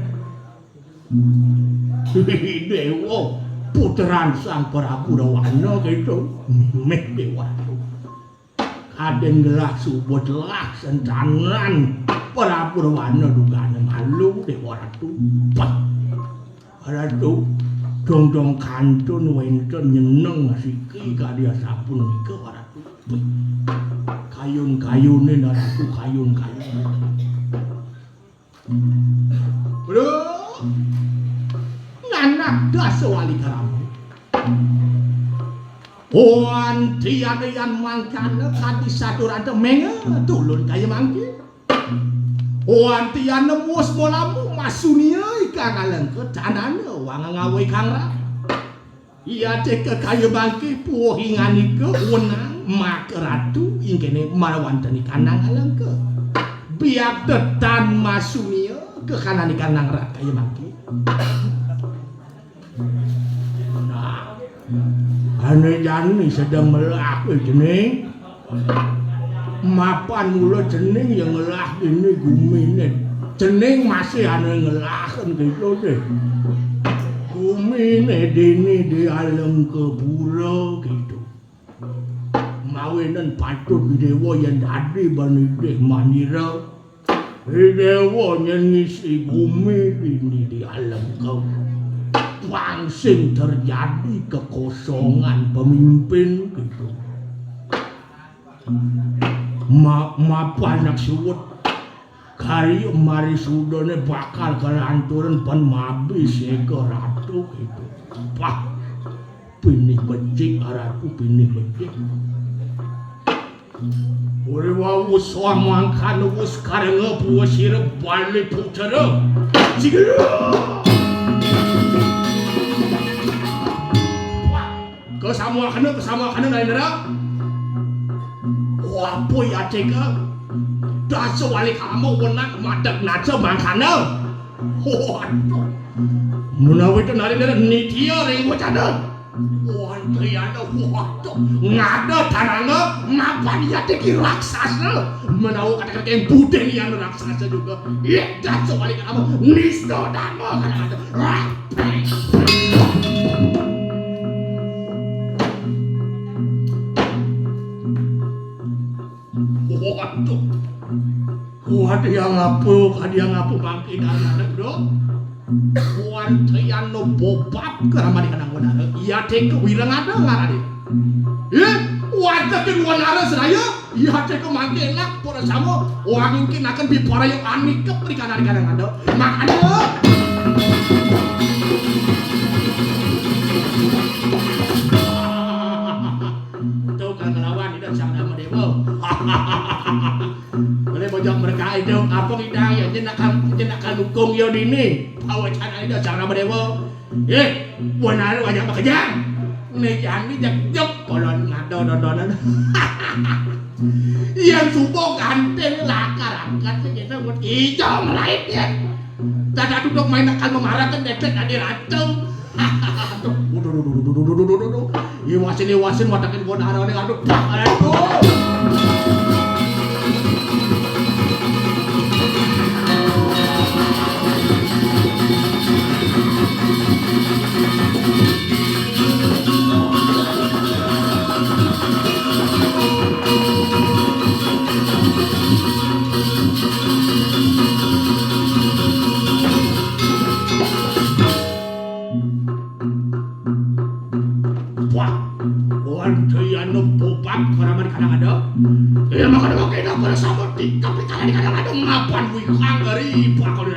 S1: dewa puteran sang Prabu Rawana gitu meh dewa kadang gelah subut lah sentanan Prabu Rawana dugane malu dewa ratu dong kantun wenten nyeneng siki kadia sapun nika ratu kayun-kayune ratu kayun-kayun bro nganak daswali karamu tiada yang mangkana kadi saturan menga tulun kaya mangki tiada mus molamu masunia ikan alang ke tanana wang ngawai kangra iya cek kaya mangki puhingan ike wenang mak ratu ingkene marawantan ikanang alang ke biak tetan masunia ke kanan ikanang rat kaya mangki nah ane jani sedang melak jening mapan mula jening yang ngelah ini gumine jening masih ane ngelahan gitu deh gumine dini di alam kebura gitu mawinan patut dewa yang tadi bani deh manira dewa yang ngisi bumi ini di alam kebura langsung terjadi kekosongan pemimpin gitu mapanak suwut kari mari sudone bakal kelanturan pan mabis ke ratu gitu wah pinih becik ratu pinih becik ore wawu soamang kan wis kareng puasir balik pucara jigera kesama kana lain dara apa ya ceka dasa wali kamu wenang madak naca mangkana waduh menawi itu nari dara nitia ring wacana waduh ya waduh ngada tananga mapan ya teki raksasa menawi kata-kata yang buden yang raksasa juga iya dasa wali kamu nisdo dama kata-kata waduh yang ngapu bangkit anak bro yang no bobab keramadi kanang wanara iya teke wirang ada ngarani waduh ke wanara seraya iya teke mangke enak pura sama wang mungkin akan bipara yang anik ke perikanan kanang ada makanya tuh kan ngelawan tidak sang nama dewa boleh bojong mereka itu apa kita ya jenakan dukung yo dini pawacana itu sang nama dewa benar wajah bekejang nih jani jek kolon ngado-dodonan yang subuh ganteng lakar angkat segitu buat hijau melainnya tadi duduk main akan memarahkan detek adik ratu iwasin watakin gua darah ini aduh makanya kita pada sama tapi kalian kadang-kadang ngapan wikang dari bakal di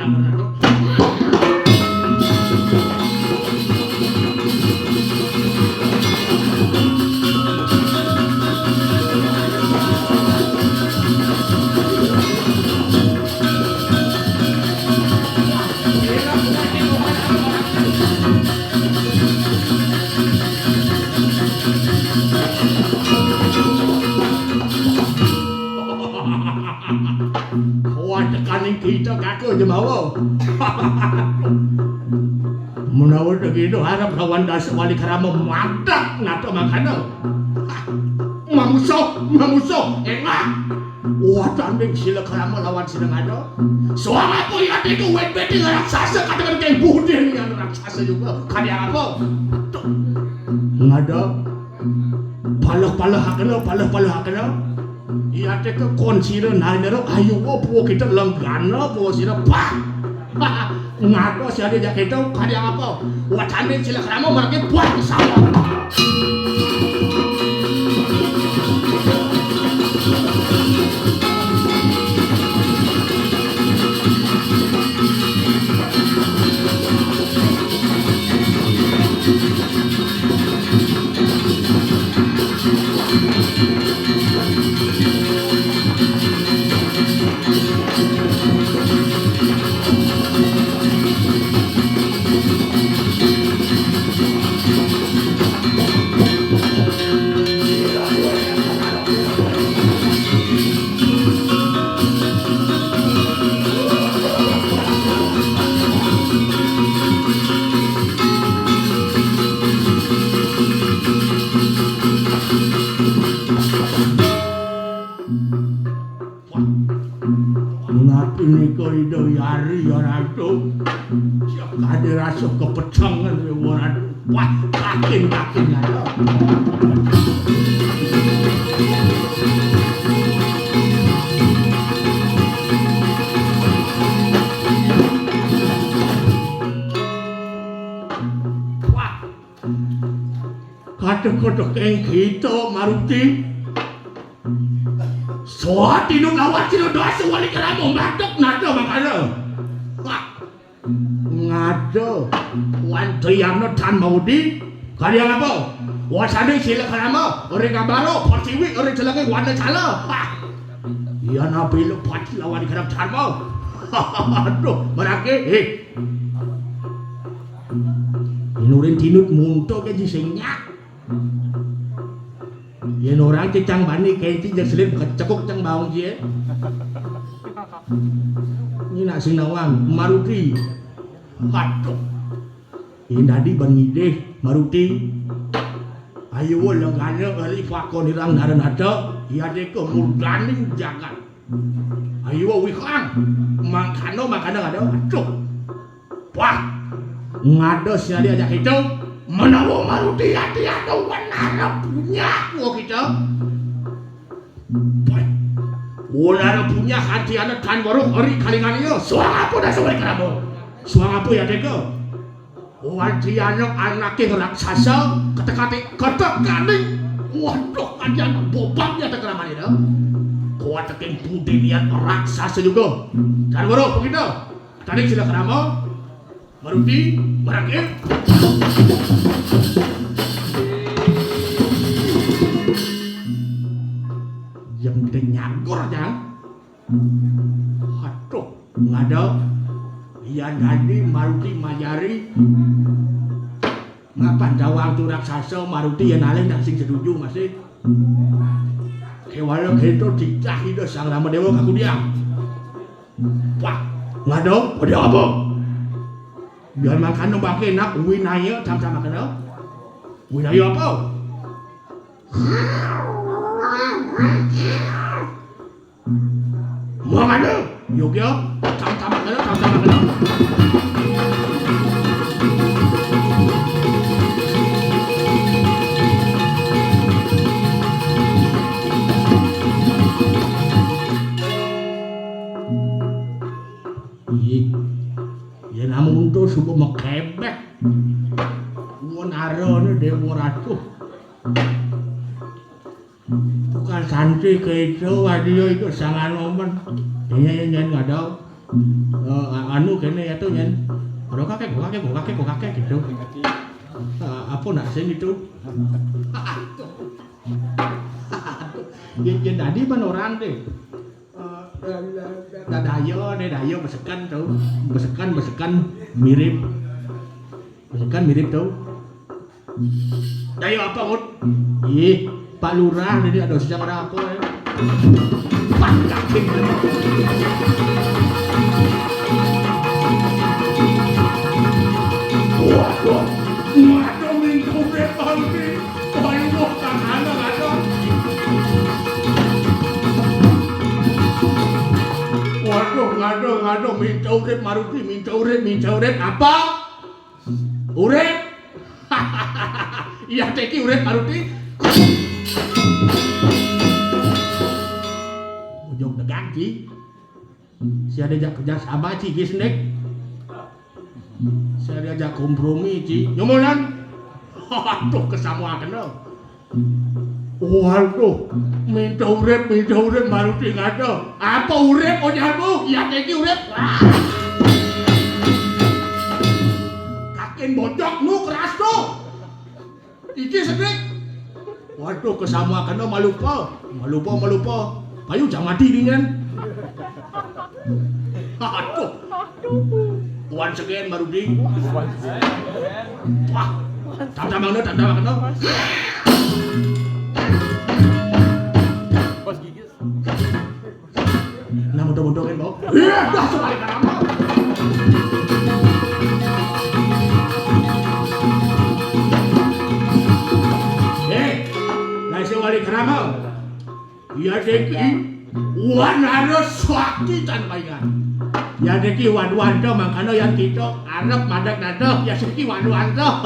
S1: paling kita kakek jemawa. Menawa begitu harap lawan dasar wali kerama madak nata makana. Mamuso, enak. Wah, tanding sila kerama lawan sila ngada. Soang apa ya itu wet beti raksasa katakan kayak budin yang raksasa juga. Kaya apa? Ngada. Palah hakana. Iya teh ke konsira naro ayo po kita lenggana po sira pak. Ngado sia dia kita kaya apa? Wah, tanding sila kerama marake buat sama. Ada rasa kepecangan orang wah kakin ada. Wah kata-kata yang kita Maruti soat tinuk lawan sino doa wali keramo matok nado makana. Ngado wanto yang no tan maudi kalian apa wasane sila kerama orang gambaro pertiwi orang celaka wana cala iya nabi lu pati lawan kerap tan mau aduh merake inurin tinut munto ke jisengnya yen orang cecang bani kenti jeung selip cekuk cang baung je ini nak sinawang Maruti. Aduh, ini tadi bangide Maruti. Ayo lenggana kali fakon irang nada iya dek murdaning jagat. Ayo wikang makano ada. Aduh, wah ngado sia dia ajak itu menawa Maruti hati ada wanara punya gua kita. Wanara punya hati ada kan baru hari kalingan iyo. Suang apa dah sampai kerabu? Suang apa ya deko? Wadi anaknya raksasa ketek-ketek. Waduh, kalian bobaknya tak keraman itu. Kuat tekin budi lihat raksasa juga. Dan baru begitu. Tadi sudah kerama. Maruti, Maruti. Yang denyagor aja. Aduh, ngada. Iya jadi Maruti Majari ngapa jawang tu raksasa Maruti yang nalih nak sing setuju masih kewala gitu dicah itu sang Rama Dewa kaku dia wah ngado pada apa biar makan no pakai nak winaya sama-sama kena winaya apa mau ngado Yogyo sama-sama kena ya namun tuh subuh mekebek gua naro nih dewa ratu bukan santri ke itu wadio itu sangat momen ini nyen nggak ada anu kene ya tuh nyen kalau kakek gitu apa nak sih gitu dia tadi pan orang deh dayo besekan mirip tuh dayo apa mut ih Pak Lurah ini ada siapa apa ya Pak Kaking ngaduh minta urip Maruti minta urip apa? Urip? Iya teki urip Maruti. Ujung tegang Ci. Si ada ajak kerja sama Ci Gisnek. Si ada ajak kompromi Ci. Nyomonan. Aduh kesamuakan dong. Waduh, minta urip Maruti ngaduh. Apa urip onyamu? Ya teki urip. Kakin bojok nu keras tuh. Iki sedek. Waduh kesamuakan dong malupa. Payu jangan mati dengan. Aduh. Once again Maruti. Wah. Tanda mana? Bos gigis. Nah mudah-mudahan kan, Bok. Iya, dah sebalik karama. Nah sebalik karama. Ya deki, wan harus swakti tanpa ingat. Ya deki wan-wanda makanya yang kita arep madak nada ya seki wan-wanda.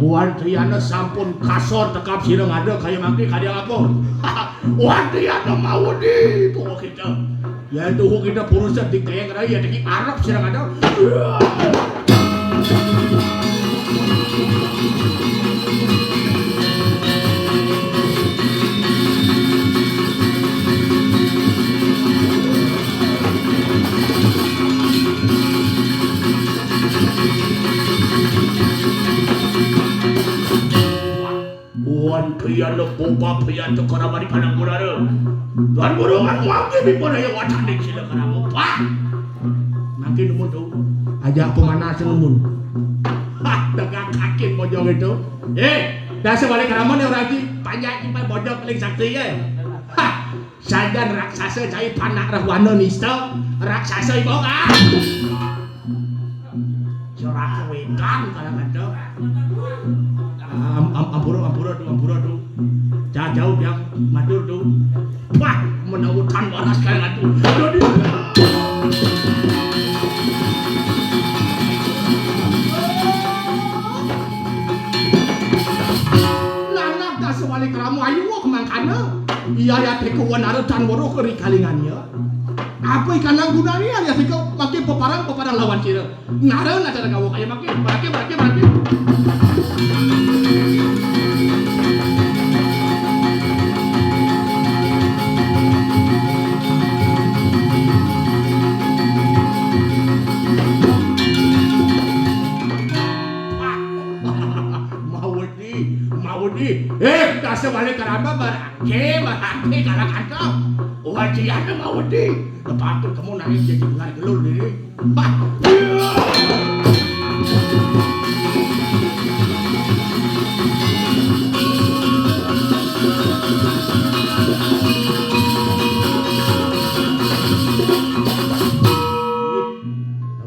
S1: Wan Triana sampun kasor tekap sireng ada kaya mangke kadang apa. Wan Triana mau di tuh kita. Ya tuh kita purusan di kaya ngerai ya deki arep sireng ada. Wan Triana boba priya tekara mari kanang murare. Tuan burungan mangke bipona ya watanding sila karamu. Pak. Mangke numun tuh. Ajak pemanasan numun. Hah, tegak kakin mojong itu. Dah sebalik karamu nih orang ki panjang ki bojong paling sakti ya. Hah, sajan raksasa cai panak rahwana nista. Raksasa ibu ah. Corak wedan kalau ada. Ampura tuh. Jauh yang madur tuh. Wah, menawutan waras kayak tuh. Jadi nanak dah sewali keramu ayu kemangkana. Iya ya teko wanara tan woro keri kalingannya. Apa ikan nang gunanya ya teko pakai peparang lawan cira. Ngara na cara gawo kayak pakai. Kasih balik keramba barangke kalau kata wajiannya mau di lepas kamu nangis jadi bunga gelur diri apa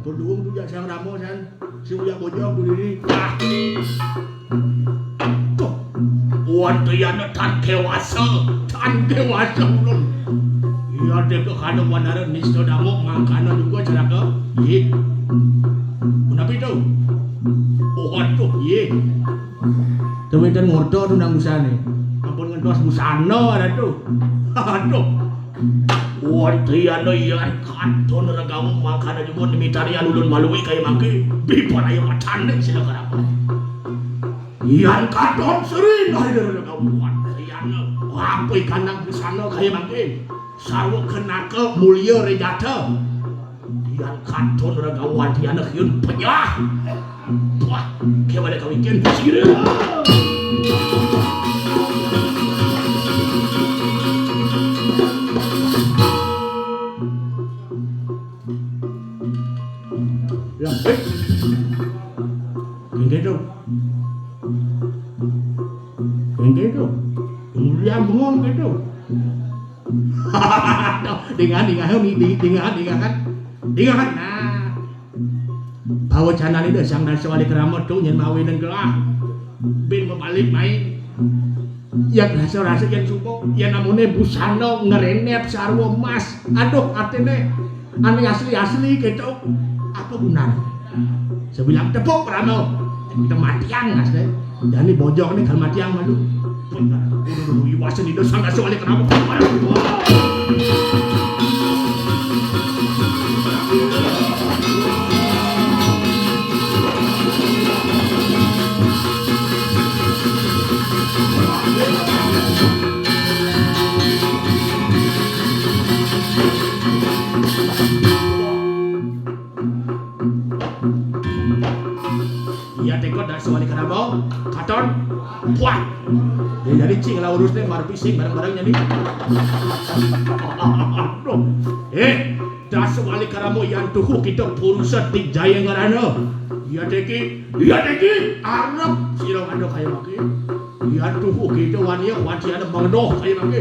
S1: doang tuh ya sang ramo san si uya bojong tuh diri Wan Triana tan dewasa ulun. Iya dek kana wanara nista damuk mangkana juga ceraka. Ye. Kenapa itu? Waduh, ye. Temen ngordo tuh nang busane. Ampun ngentos busana ada tuh. Aduh. Wan Triana iya kanton ragamu mangkana juga dimitarian ulun malui kaya mangke. Bipon ayo matandek sila karapa. Yang kadon sering dari kawan yang apa ikan nang busana kaya mangke sarwa kenaka mulia rejata yang kadon ragawan yang hiun penyah wah kemana kau ikan sira ya gitu gitu kemudian bengong gitu dengan nah bawa channel ini sang nasi wali keramat tuh nyen mawi dan gelah bin membalik main yang rasa yang sumpah yang namanya busana ngerenep sarwa emas aduh artinya Ane asli-asli gitu. Apa gunanya? Saya bilang tepuk Ramo. Kita matiang asli. Jadi bojong nih kalau matiang malu. Iwasan itu sangat soalnya kenapa? Iya tekot dan soalnya kenapa? Katon, puak. Jadi cing lah urusnya baru pising barang-barangnya nih. Das soalnya karamo yang tuh kita purusa di jaya ngarana. Iya teki, Arab sirong ando kayak maki. Iya tuh kita wanci ada mangdoh kayak maki.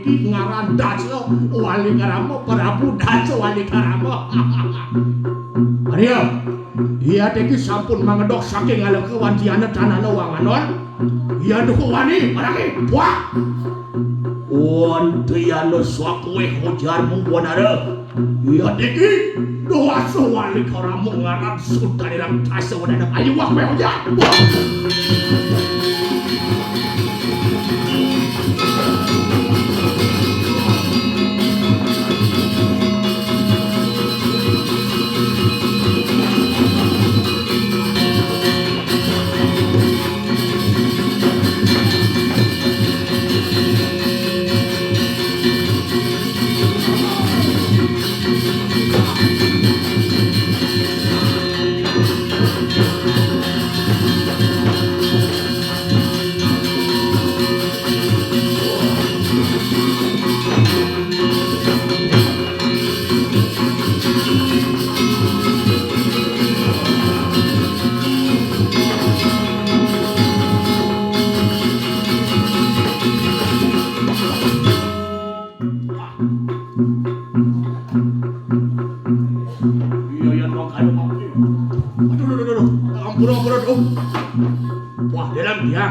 S1: Ngaran Daso Wali Karamo Prabu Daso Wali Karamo. Mario, iya teki sampun mangedok saking ngaleke wantiana tanana wanganon. Iya duku wani marake wah. Wantiana swakwe hojarmu bonare. Iya teki doa Wali Karamo ngaran Sultan Daso wadana ayu wah we hojar. Wah dalam dia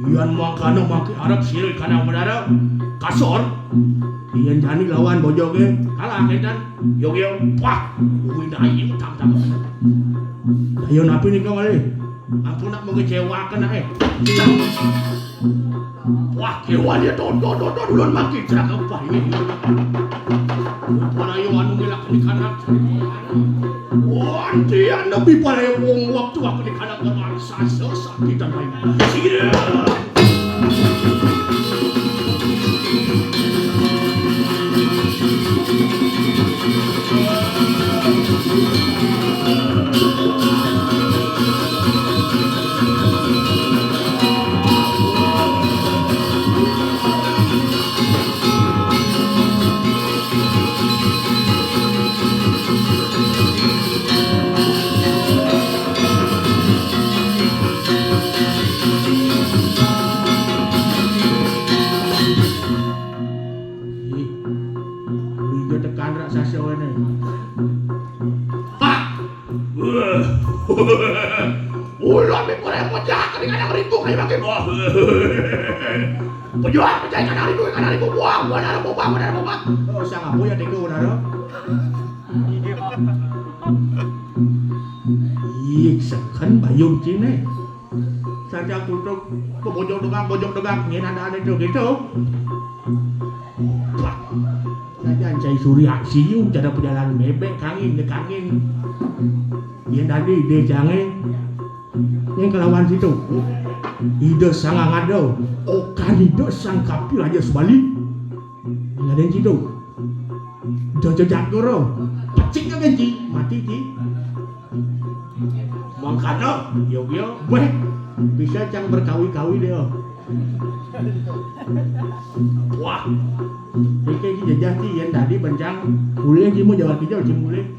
S1: Ian makana maki Arab siril kana menara kasor Ian jani lawan bojoge kalah kedan yogyo wah udah ayo tam ayo napi nih kau kali ampun nak mengecewakan wah kewan dia duluan maki cerak apa ini para yo anu ngelak di kanan wah dia lebih pada wong waktu aku di kanan bangsa sakit dan lain sih ulah me pore pojak kadang ribu kayak makin wah pojak pojak kan ribu buang benar boba oh sangat boya deko benar iya sekan bayung cine saja kutuk ke bojok degak ngin ada itu gitu saja ancai surya siu cara perjalanan bebek kangin yang tadi dia jangan yang kelawan situ ide sangat ngado okan ide sang kapil aja sebalik nggak ada yang situ jajak koro pecik kan ji mati ji mangkano yo weh bisa cang berkawi-kawi deh Wah, kayak gini jajah sih yang tadi bencang boleh sih mau jawab hijau sih boleh.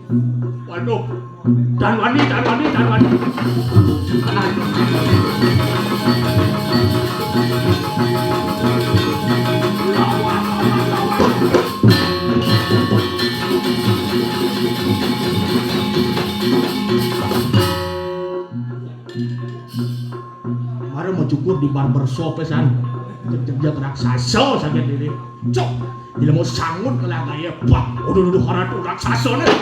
S1: Waduh, dan wani. Mari mau cukur di barbershop pesan. Kerja raksasa sakit ini. Cok, bila mau sangut kalau gaya pak, udah harap raksasa nih.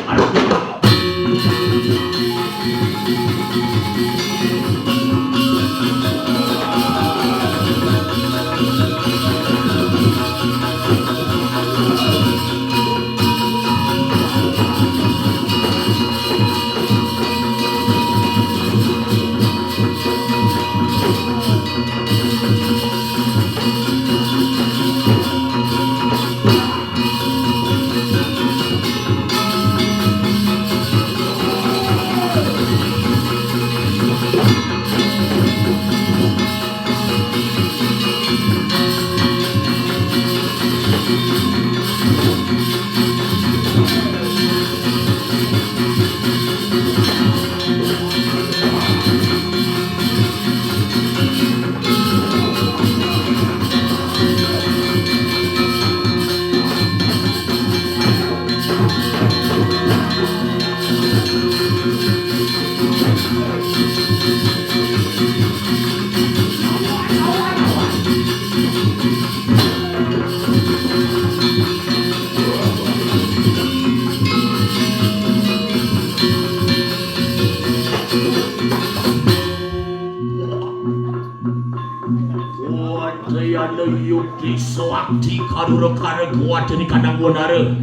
S1: Yukti soakti karura kare kuat ni kadang wonare.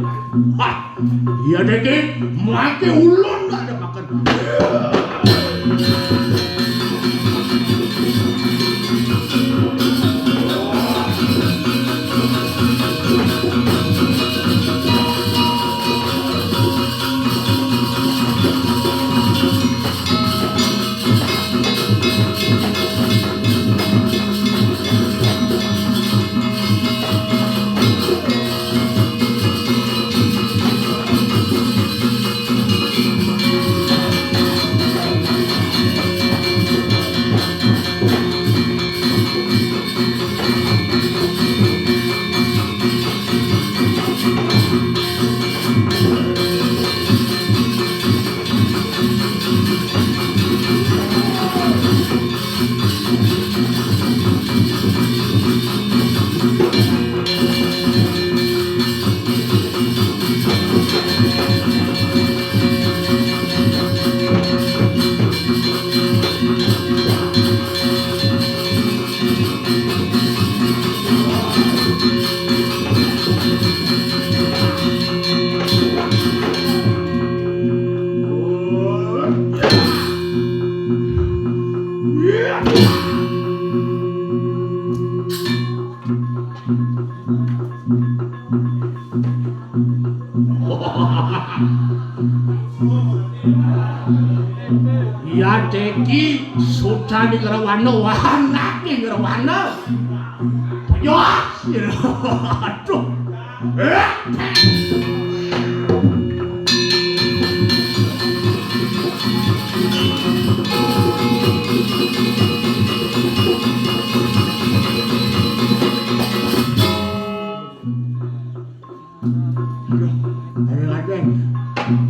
S1: Hah, iya deke, make ulun tak ada makan. Ya teki sudah di Gerawana anak di Gerawana. Yo, aduh.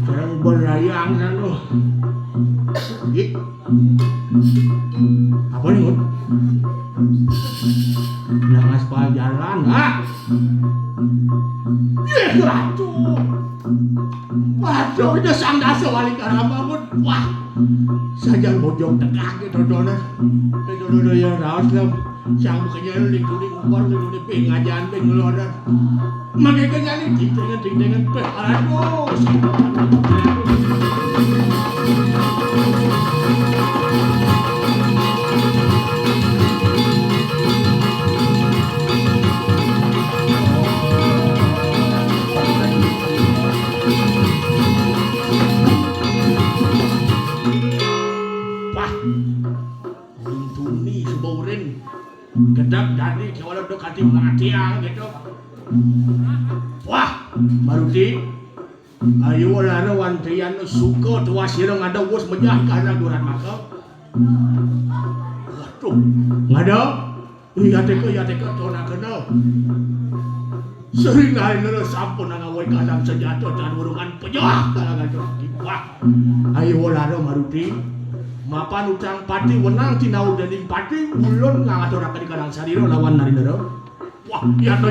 S1: Sekarang berlayang sana. Apa nih, Mun? Yang aspal jalan, ha? Aduh. Waduh, itu sang dasa wali karamba, Mun. Wah, saja bojong tegak gitu, donar. Itu yang raos lah. Sang bukanya lingkuling umur, lingkuling pengajian, pengelodan. Makanya ini ding-ding-ding aduh. budak dari kalau udah kati matiang gitu. Wah, Maruti. Ayo lara wantian suka tua sirang ada bos mejah karena duran maka. Waduh, ngada. Iya teka tona kenal. Sering hari nero sampun ngawai kadang senjata dan urungan pejah kalangan itu. Wah, ayo lara Maruti. Mapan utang pati wenang tinau dening pati ulun ngatoraken di kadang sariro lawan nari nero. Wah, yano.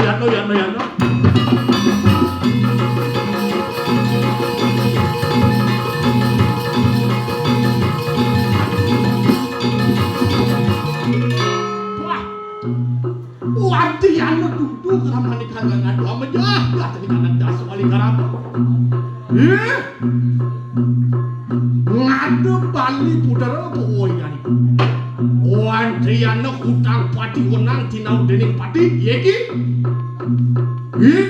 S1: Wantian duduk ramani kanggo ngadu amejah tadi kanan das wali karap. Ngadu bali putera poyan. Wantian utang pati wenang tinau dening pati yeki.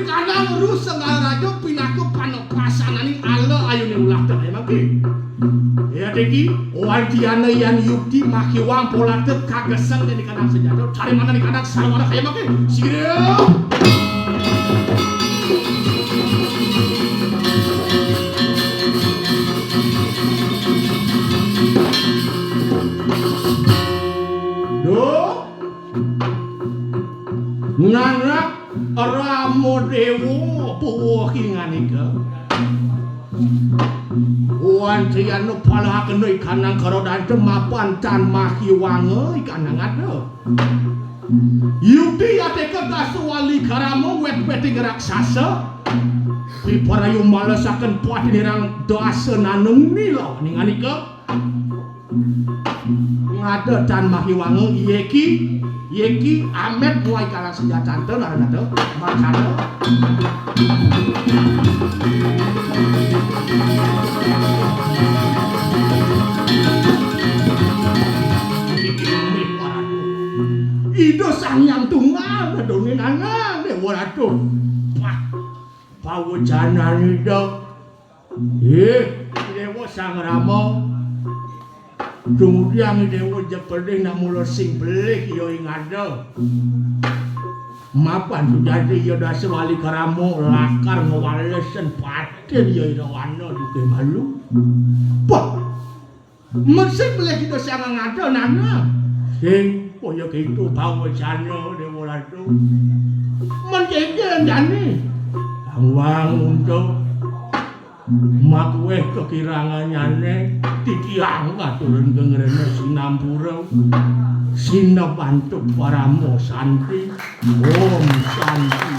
S1: Kadang urus sengal rajo pinaku panopasanani ala ayune ulah teh emang ki. Ya deki, wantian yang yukti makiwang pola teh kageseng dening kadang senjata. Cari mana nih kadang sarwana kayak maki. Sieu. Nanak Ramo Dewo puwahinganika wantian palahakeun deui kanang karodan teh mapan tan mahiwange kanang ada yukti ate kertas wali karamo wet-weting raksasa piparayu malesakeun patinirang dasa nanung nila ninganika ngada tan mahiwange Yeki Amet mulai kalang senjata teu ngaranna teu makana Ido Sangyang Tunggal dongengana dewa ratu pawujanan ida dewa Sang Rama kemudian dewa jepeding namula sing belik yo ing ada mapan jadi yo dasar wali karamo lakar ngawalesen paten yo ira wana duke malu pak mesti belik itu sang ngada nana sing koyo gitu pawajana dewa ratu men kene jane angwang untuk makweh kekirangannya tikiang turun ke ngerene Sinampura Sinapantuk Paramo Santi Om Santi